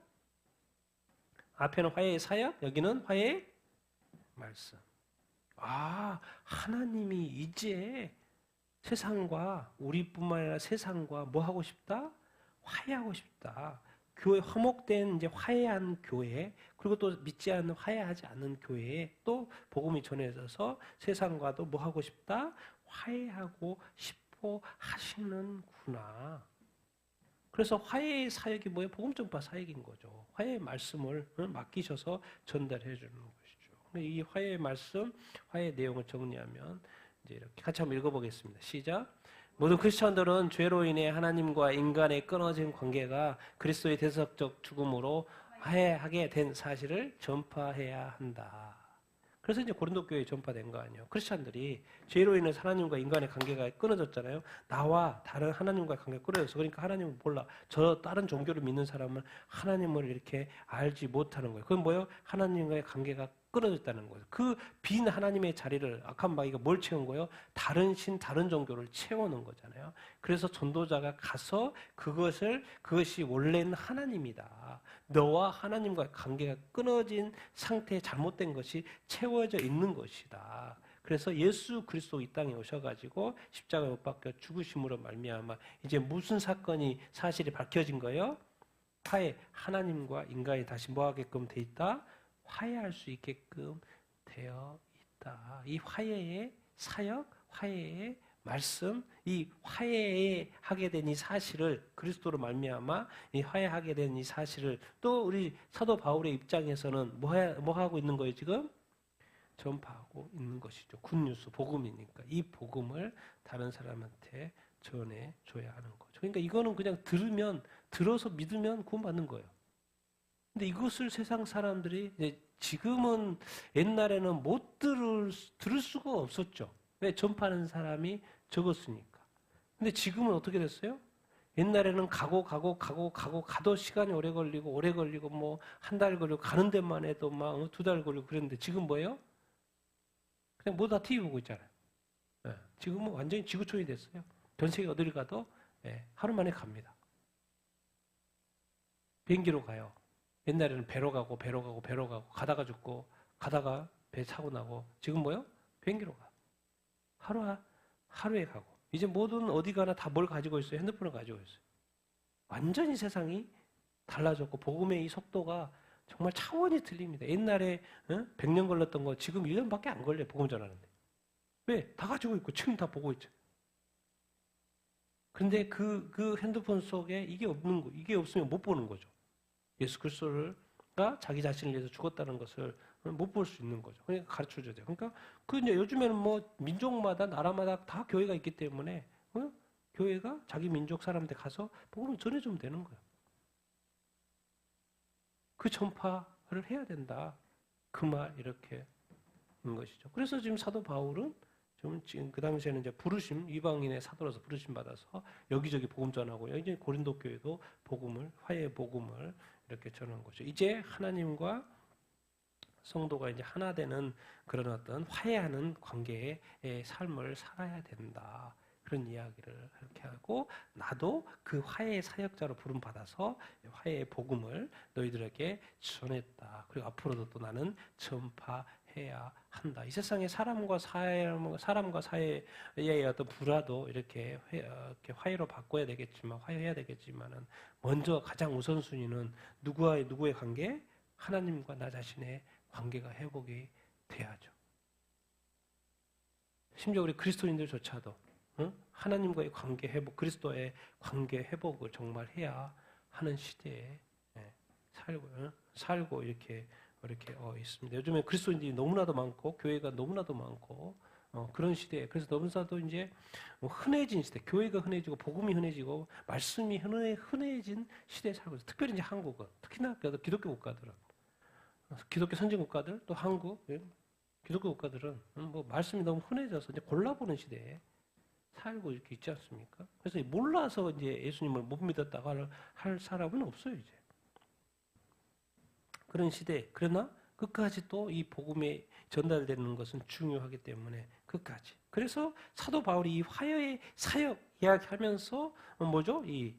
앞에는 화해의 사역, 여기는 화해의 말씀. 하나님이 이제 세상과 우리뿐만 아니라 세상과 뭐 하고 싶다? 화해하고 싶다. 교회 화목된 이제 화해한 교회 그리고 또 믿지 않는 화해하지 않는 교회에 또 복음이 전해져서 세상과도 뭐 하고 싶다? 화해하고 싶어 하시는구나. 그래서 화해의 사역이 뭐예요? 복음 전파 사역인 거죠. 화해의 말씀을 맡기셔서 전달해 주는 것이죠. 이 화해의 말씀, 화해의 내용을 정리하면 이제 이렇게 같이 한번 읽어보겠습니다. 시작. 모든 크리스천들은 죄로 인해 하나님과 인간의 끊어진 관계가 그리스도의 대속적 죽음으로 화해하게 된 사실을 전파해야 한다. 그래서 이제 고린도 교회에 전파된 거 아니에요. 크리스찬들이 죄로 인해서 하나님과 인간의 관계가 끊어졌잖아요. 나와 다른 하나님과의 관계가 끊어졌어. 그러니까 하나님을 몰라. 저 다른 종교를 믿는 사람은 하나님을 이렇게 알지 못하는 거예요. 그건 뭐예요? 하나님과의 관계가 끊어졌다는 거예요. 그 빈 하나님의 자리를 악한 마귀가 뭘 채운 거예요? 다른 신, 다른 종교를 채우는 거잖아요. 그래서 전도자가 가서 그것이 원래는 하나님이다. 너와 하나님과의 관계가 끊어진 상태에 잘못된 것이 채워져 있는 것이다. 그래서 예수 그리스도 이 땅에 오셔가지고 십자가에 못 박혀 죽으심으로 말미암아 이제 무슨 사건이 사실이 밝혀진 거예요? 화해, 하나님과 인간이 다시 뭐하게끔 돼 있다? 화해할 수 있게끔 되어 있다. 이 화해의 사역, 화해의 말씀, 이 화해하게 된 이 사실을 그리스도로 말미암아 이 화해하게 된 이 사실을 또 우리 사도 바울의 입장에서는 뭐 하고 있는 거예요 지금? 전파하고 있는 것이죠. 굿뉴스, 복음이니까 이 복음을 다른 사람한테 전해줘야 하는 거죠. 그러니까 이거는 그냥 들어서 믿으면 구원받는 거예요. 근데 이것을 세상 사람들이 지금은 옛날에는 못 들을 수가 없었죠. 왜? 전파하는 사람이 적었으니까. 근데 지금은 어떻게 됐어요? 옛날에는 가도 시간이 오래 걸리고 뭐 한 달 걸리고 가는 데만 해도 막 2달 걸리고 그랬는데 지금 뭐예요? 그냥 뭐 다 TV 보고 있잖아요. 예, 지금은 완전히 지구촌이 됐어요. 전 세계 어디를 가도 하루 만에 갑니다. 비행기로 가요. 옛날에는 배로 가고 가다가 죽고 가다가 배 사고 나고 지금 뭐요? 비행기로 가. 하루에 가고 이제 모든 어디 가나 다 뭘 가지고 있어요? 핸드폰을 가지고 있어요. 완전히 세상이 달라졌고 복음의 이 속도가 정말 차원이 틀립니다. 옛날에 100년 걸렸던 거 지금 1년밖에 안 걸려요. 복음 전하는데. 왜? 다 가지고 있고 지금 다 보고 있죠. 그런데 그 핸드폰 속에 이게 없으면 못 보는 거죠. 예수 그리스도가 자기 자신을 위해서 죽었다는 것을 못 볼 수 있는 거죠. 그러니까 가르쳐줘야 돼요. 그러니까 이제 요즘에는 뭐 민족마다 나라마다 다 교회가 있기 때문에 교회가 자기 민족 사람한테 가서 복음을 전해주면 되는 거예요. 그 전파를 해야 된다. 그 말 이렇게 인 것이죠. 그래서 지금 사도 바울은 지금 그 당시에는 이제 부르심 이방인의 사도로서 부르심 받아서 여기저기 복음 전하고요. 이제 고린도 교회도 화해의 복음을 이렇게 전하는 거죠. 이제 하나님과 성도가 이제 하나 되는 그런 어떤 화해하는 관계의 삶을 살아야 된다. 그런 이야기를 이렇게 하고 나도 그 화해의 사역자로 부름 받아서 화해의 복음을 너희들에게 전했다. 그리고 앞으로도 또 나는 전파해야 한다. 이 세상에 사람과 사이의 어떤 불화도 이렇게 화해로 바꿔야 되겠지만 화해해야 되겠지만은 먼저 가장 우선순위는 누구의 관계? 하나님과 나 자신의 관계가 회복이 돼야죠. 심지어 우리 그리스도인들조차도 하나님과의 관계 회복, 그리스도의 관계 회복을 정말 해야 하는 시대에 살고 이렇게 있습니다. 요즘에 그리스도인들이 너무나도 많고 교회가 너무나도 많고 그런 시대에 그래서 너무나도 이제 흔해진 시대, 교회가 흔해지고 복음이 흔해지고 말씀이 흔해진 시대에 살고 있어요. 특별히 이제 한국은 특히나 기독교 국가들은 기독교 선진 국가들 또 한국 기독교 국가들은 뭐 말씀이 너무 흔해져서 이제 골라보는 시대에 살고 이렇게 있지 않습니까? 그래서 몰라서 이제 예수님을 못 믿었다고 할 사람은 없어요 이제. 그런 시대. 그러나 끝까지 또 이 복음에 전달되는 것은 중요하기 때문에 끝까지. 그래서 사도 바울이 이 화해의 사역 이야기하면서 뭐죠? 이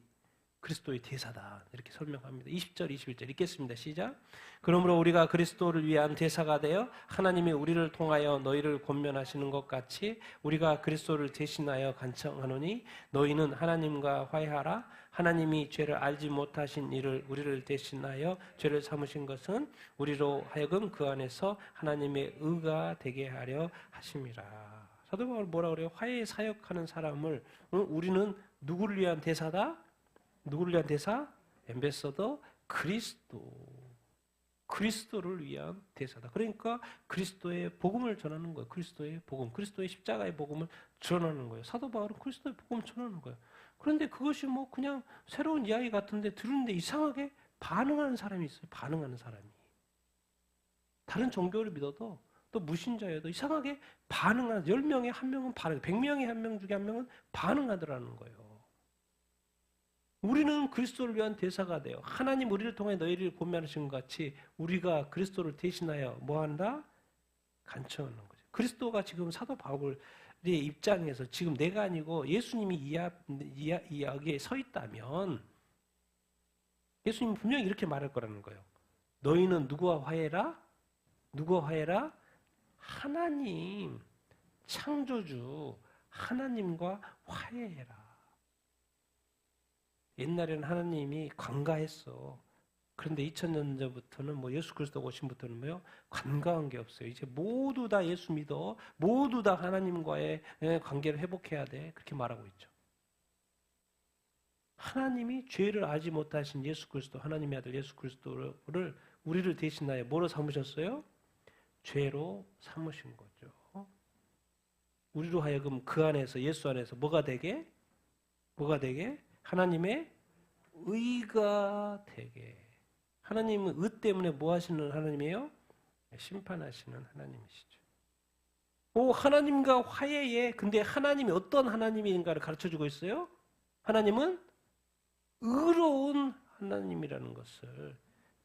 그리스도의 대사다 이렇게 설명합니다. 20절 21절 읽겠습니다. 시작. 그러므로 우리가 그리스도를 위한 대사가 되어 하나님이 우리를 통하여 너희를 권면하시는 것 같이 우리가 그리스도를 대신하여 간청하노니 너희는 하나님과 화해하라. 하나님이 죄를 알지 못하신 이를 우리를 대신하여 죄를 삼으신 것은 우리로 하여금 그 안에서 하나님의 의가 되게 하려 하심이라. 사도 바울 뭐라 그래요? 화해 사역하는 사람을 우리는 누구를 위한 대사다? 누구를 위한 대사? 엠베서더 그리스도를 위한 대사다. 그러니까 그리스도의 복음을 전하는 거예요. 그리스도의 복음, 그리스도의 십자가의 복음을 전하는 거예요. 사도 바울은 그리스도의 복음을 전하는 거예요. 그런데 그것이 뭐 그냥 새로운 이야기 같은데 들었는데 이상하게 반응하는 사람이 있어요. 반응하는 사람이. 다른 종교를 믿어도 또 무신자여도 이상하게 반응하는 10명에 1명은 반응, 100명에 1명 중에 1명은 반응하더라는 거예요. 우리는 그리스도를 위한 대사가 돼요. 하나님 우리를 통해 너희를 권면하신 것 같이 우리가 그리스도를 대신하여 뭐한다? 간청하는 거죠. 그리스도가 지금 사도 바울의 입장에서 지금 내가 아니고 예수님이 여기에 서 있다면 예수님은 분명히 이렇게 말할 거라는 거예요. 너희는 누구와 화해라? 누구와 화해라? 하나님, 창조주 하나님과 화해해라. 옛날에는 하나님이 관가했어. 그런데 2000년 전부터는 뭐 예수 그리스도 오신부터는 뭐요? 관가한 게 없어요. 이제 모두 다 예수 믿어. 모두 다 하나님과의 관계를 회복해야 돼. 그렇게 말하고 있죠. 하나님이 죄를 알지 못하신 예수 그리스도, 하나님의 아들 예수 그리스도를 우리를 대신하여 뭐로 삼으셨어요? 죄로 삼으신 거죠. 우리로 하여금 그 안에서 예수 안에서 뭐가 되게? 뭐가 되게? 하나님의 의가 되게. 하나님은 의 때문에 뭐 하시는 하나님이에요? 심판하시는 하나님이시죠. 하나님과 화해에, 근데 하나님이 어떤 하나님인가를 가르쳐주고 있어요? 하나님은 의로운 하나님이라는 것을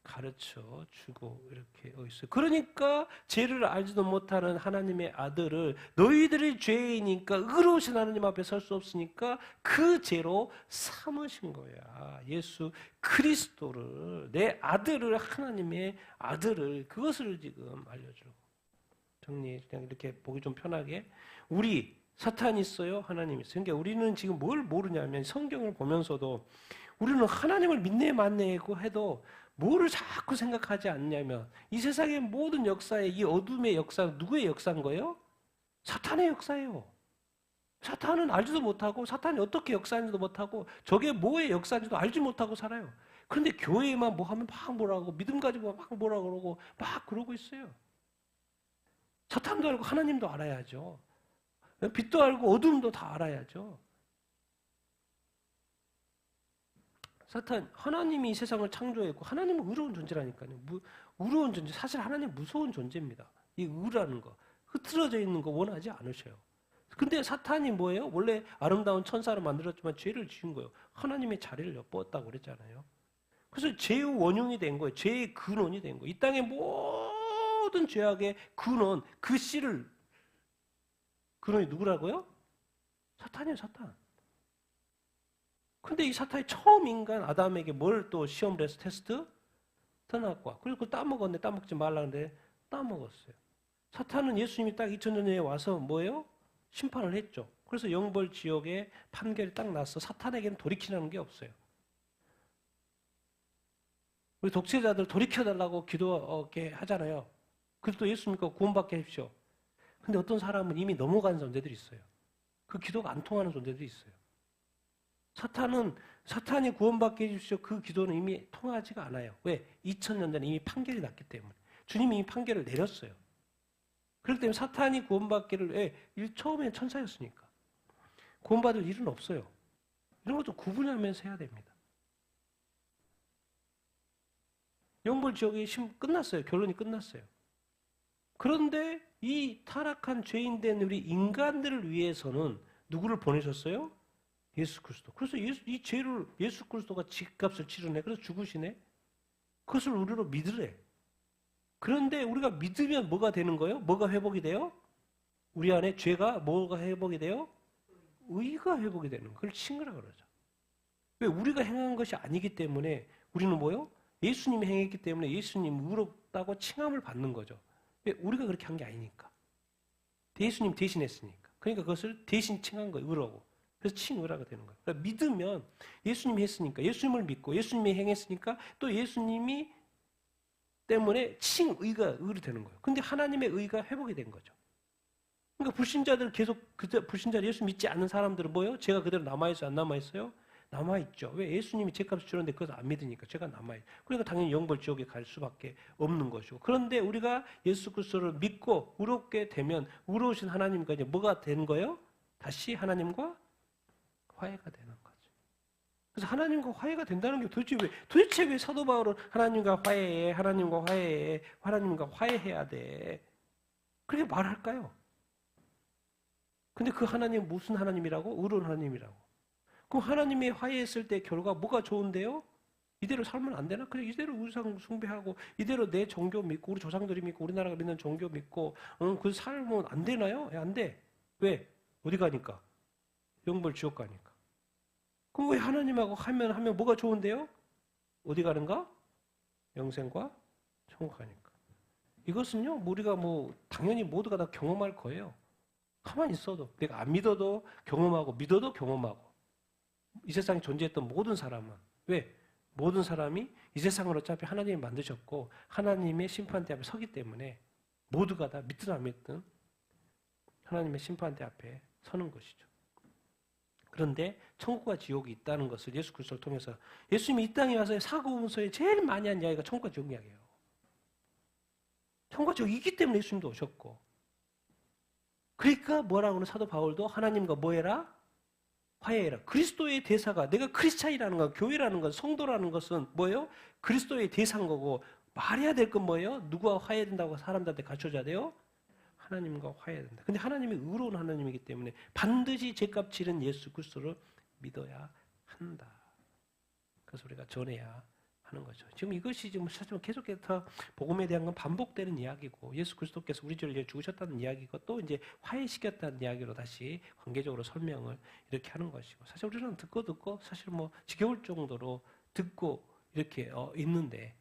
가르쳐 주고 이렇게 있어요. 그러니까 죄를 알지도 못하는 하나님의 아들을 너희들이 죄이니까 의로우신 하나님 앞에 설 수 없으니까 그 죄로 삼으신 거야. 예수 그리스도를, 내 아들을, 하나님의 아들을, 그것을 지금 알려주고. 정리 그냥 이렇게 보기 좀 편하게. 우리 사탄이 있어요, 하나님이 있어요. 그러니까 우리는 지금 뭘 모르냐면 성경을 보면서도 우리는 하나님을 믿네 맞네 해도 뭐를 자꾸 생각하지 않냐면 이 세상의 모든 역사에 이 어둠의 역사 누구의 역사인 거예요? 사탄의 역사예요. 사탄은 알지도 못하고 사탄이 어떻게 역사하는지도 못하고 저게 뭐의 역사인지도 알지 못하고 살아요. 그런데 교회에만 뭐 하면 막 뭐라고 믿음 가지고 막 뭐라 그러고 막 그러고 있어요. 사탄도 알고 하나님도 알아야죠. 빛도 알고 어둠도 다 알아야죠. 사탄, 하나님이 이 세상을 창조했고 하나님은 의로운 존재라니까요. 의로운 존재, 사실 하나님 무서운 존재입니다. 이 의라는 거, 흐트러져 있는 거 원하지 않으셔요. 근데 사탄이 뭐예요? 원래 아름다운 천사를 만들었지만 죄를 지은 거예요. 하나님의 자리를 엿보았다고 그랬잖아요. 그래서 죄의 원흉이 된 거예요. 죄의 근원이 된 거예요. 이 땅의 모든 죄악의 근원, 그 씨를, 근원이 누구라고요? 사탄이에요, 사탄. 근데 이 사탄이 처음 인간 아담에게 뭘 또 시험을 해서 테스트? 떠나고 그리고 따먹었는데 따먹지 말라는데 따먹었어요. 사탄은 예수님이 딱 2000년 전에 와서 뭐예요? 심판을 했죠. 그래서 영벌 지옥에 판결이 딱 났어. 사탄에게는 돌이키라는 게 없어요. 우리 독재자들 돌이켜달라고 기도하게 하잖아요. 그래도 예수 믿고 구원받게 해주십시오. 근데 어떤 사람은 이미 넘어간 존재들이 있어요. 그 기도가 안 통하는 존재들이 있어요. 사탄이 구원받게 해주십시오. 그 기도는 이미 통하지가 않아요. 왜? 2000년 전에 이미 판결이 났기 때문에. 주님이 이미 판결을 내렸어요. 그렇기 때문에 사탄이 구원받기를, 왜? 처음엔 천사였으니까. 구원받을 일은 없어요. 이런 것도 구분하면서 해야 됩니다. 영벌 지옥이 끝났어요. 결론이 끝났어요. 그런데 이 타락한 죄인된 우리 인간들을 위해서는 누구를 보내셨어요? 예수 그리스도. 그래서 이 죄를 예수 그리스도가 집값을 치르네. 그래서 죽으시네. 그것을 우리로 믿으래. 그런데 우리가 믿으면 뭐가 되는 거예요? 뭐가 회복이 돼요? 우리 안에 죄가 뭐가 회복이 돼요? 의가 회복이 되는 거예요. 그걸 칭의라 그러죠. 왜? 우리가 행한 것이 아니기 때문에 우리는 뭐요? 예수님이 행했기 때문에 예수님 의롭다고 칭함을 받는 거죠. 왜? 우리가 그렇게 한 게 아니니까. 예수님 대신했으니까. 그러니까 그것을 대신 칭한 거예요. 의라고. 그래서 칭의라가 되는 거예요. 그러니까 믿으면 예수님이 했으니까, 예수님을 믿고 예수님이 행했으니까 또 예수님이 때문에 칭의가 의로 되는 거예요. 근데 하나님의 의가 회복이 된 거죠. 그러니까 불신자들 계속 불신자 예수 믿지 않는 사람들은 뭐예요? 죄가 그대로 남아있어요? 안 남아있어요? 남아있죠. 왜? 예수님이 죄값을 치렀는데 그것을 안 믿으니까 죄가 남아있어요. 그러니까 당연히 영벌 지옥에 갈 수밖에 없는 것이고. 그런데 우리가 예수 그리스도를 믿고 의롭게 되면 의로우신 하나님과 이제 뭐가 되는 거예요? 다시 하나님과 화해가 되는 거죠. 그래서 하나님과 화해가 된다는 게 도대체 왜 사도 바울은 하나님과 화해해, 하나님과 화해해, 하나님과 화해해야 돼? 그렇게 말할까요? 근데 그 하나님 무슨 하나님이라고? 의로운 하나님이라고. 그럼 하나님이 화해했을 때 결과 뭐가 좋은데요? 이대로 살면 안 되나? 그냥 이대로 우상 숭배하고 이대로 내 종교 믿고 우리 조상들이 믿고 우리나라가 믿는 종교 믿고 그 살면 안 되나요? 안 돼. 왜? 어디 가니까? 영벌 지옥 가니까. 그럼 왜 하나님하고 하면 뭐가 좋은데요? 어디 가는가? 영생과 천국 가니까. 이것은요, 우리가 당연히 모두가 다 경험할 거예요. 가만히 있어도. 내가 안 믿어도 경험하고, 믿어도 경험하고. 이 세상에 존재했던 모든 사람은. 왜? 모든 사람이 이 세상을 어차피 하나님이 만드셨고, 하나님의 심판대 앞에 서기 때문에 모두가 다 믿든 안 믿든 하나님의 심판대 앞에 서는 것이죠. 그런데 천국과 지옥이 있다는 것을 예수 그리스도를 통해서 예수님이 이 땅에 와서 사고문서에 제일 많이 한 이야기가 천국과 지옥 이야기예요. 천국과 지옥이 있기 때문에 예수님도 오셨고, 그러니까 뭐라고 하는 사도 바울도 하나님과 뭐해라? 화해해라. 그리스도의 대사가, 내가 크리스찬이라는 건, 교회라는 건, 성도라는 것은 뭐예요? 그리스도의 대사인 거고, 말해야 될 건 뭐예요? 누구와 화해해야 된다고 사람들한테 가르쳐줘야 돼요? 하나님과 화해해야 된다. 근데 하나님이 의로운 하나님이기 때문에 반드시 죄값 치른 예수 그리스도를 믿어야 한다. 그래서 우리가 전해야 하는 거죠. 지금 이것이 지금 사실 계속해서 복음에 대한 건 반복되는 이야기고, 예수 그리스도께서 우리 죄를 죽으셨다는 이야기고, 또 이제 화해시켰다는 이야기로 다시 관계적으로 설명을 이렇게 하는 것이고, 사실 우리는 듣고 사실 지겨울 정도로 듣고 이렇게 있는데,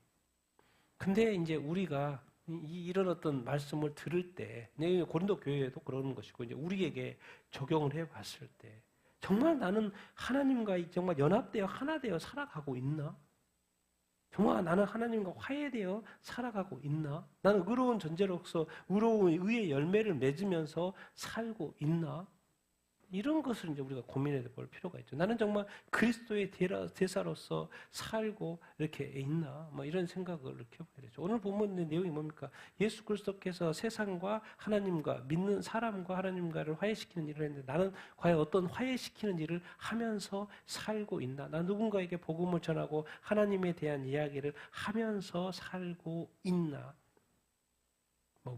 근데 이제 우리가 이런 어떤 말씀을 들을 때, 고린도 교회에도 그러는 것이고, 이제 우리에게 적용을 해봤을 때, 정말 나는 하나님과 정말 연합되어 하나 되어 살아가고 있나? 정말 나는 하나님과 화해되어 살아가고 있나? 나는 의로운 존재로서 의로운 의의 열매를 맺으면서 살고 있나? 이런 것을 이제 우리가 고민해 볼 필요가 있죠. 나는 정말 그리스도의 대사로서 살고 이렇게 있나? 이런 생각을 이렇게 해봐야 되죠. 오늘 본문의 내용이 뭡니까? 예수 그리스도께서 세상과 하나님과 믿는 사람과 하나님과를 화해시키는 일을 했는데, 나는 과연 어떤 화해시키는 일을 하면서 살고 있나? 난 누군가에게 복음을 전하고 하나님에 대한 이야기를 하면서 살고 있나?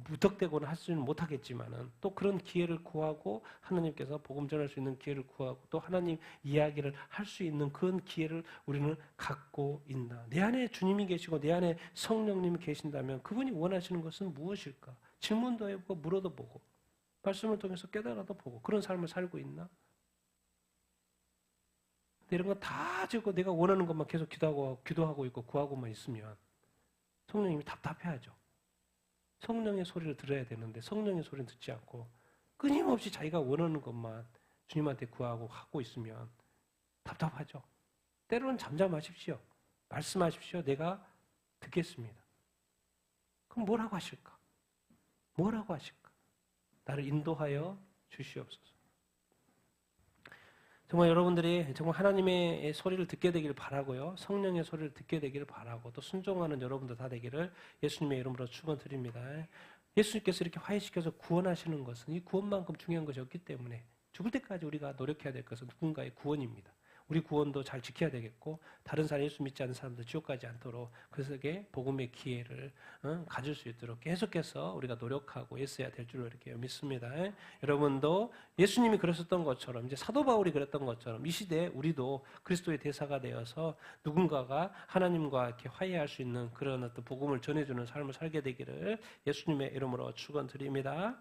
무턱대고는 할 수는 못하겠지만은, 또 그런 기회를 구하고 하나님께서 복음 전할 수 있는 기회를 구하고, 또 하나님 이야기를 할 수 있는 그런 기회를 우리는 갖고 있나? 내 안에 주님이 계시고 내 안에 성령님이 계신다면 그분이 원하시는 것은 무엇일까? 질문도 해보고 물어도 보고 말씀을 통해서 깨달아도 보고 그런 삶을 살고 있나? 이런 거 다 지고 내가 원하는 것만 계속 기도하고 있고 구하고만 있으면 성령님이 답답해하죠. 성령의 소리를 들어야 되는데 성령의 소리는 듣지 않고 끊임없이 자기가 원하는 것만 주님한테 구하고 하고 있으면 답답하죠. 때로는 잠잠하십시오. 말씀하십시오. 내가 듣겠습니다. 그럼 뭐라고 하실까? 뭐라고 하실까? 나를 인도하여 주시옵소서. 정말 여러분들이 정말 하나님의 소리를 듣게 되기를 바라고요. 성령의 소리를 듣게 되기를 바라고, 또 순종하는 여러분들 다 되기를 예수님의 이름으로 축원드립니다. 예수님께서 이렇게 화해시켜서 구원하시는 것은 이 구원만큼 중요한 것이 없기 때문에 죽을 때까지 우리가 노력해야 될 것은 누군가의 구원입니다. 우리 구원도 잘 지켜야 되겠고, 다른 사람 예수 믿지 않는 사람들 지옥 가지 않도록 그에게 복음의 기회를 가질 수 있도록 계속해서 우리가 노력하고 애써야 될 줄로 이렇게 믿습니다. 여러분도 예수님이 그러셨던 것처럼, 이제 사도 바울이 그랬던 것처럼 이 시대에 우리도 그리스도의 대사가 되어서 누군가가 하나님과 이렇게 화해할 수 있는 그런 어떤 복음을 전해주는 삶을 살게 되기를 예수님의 이름으로 축원드립니다.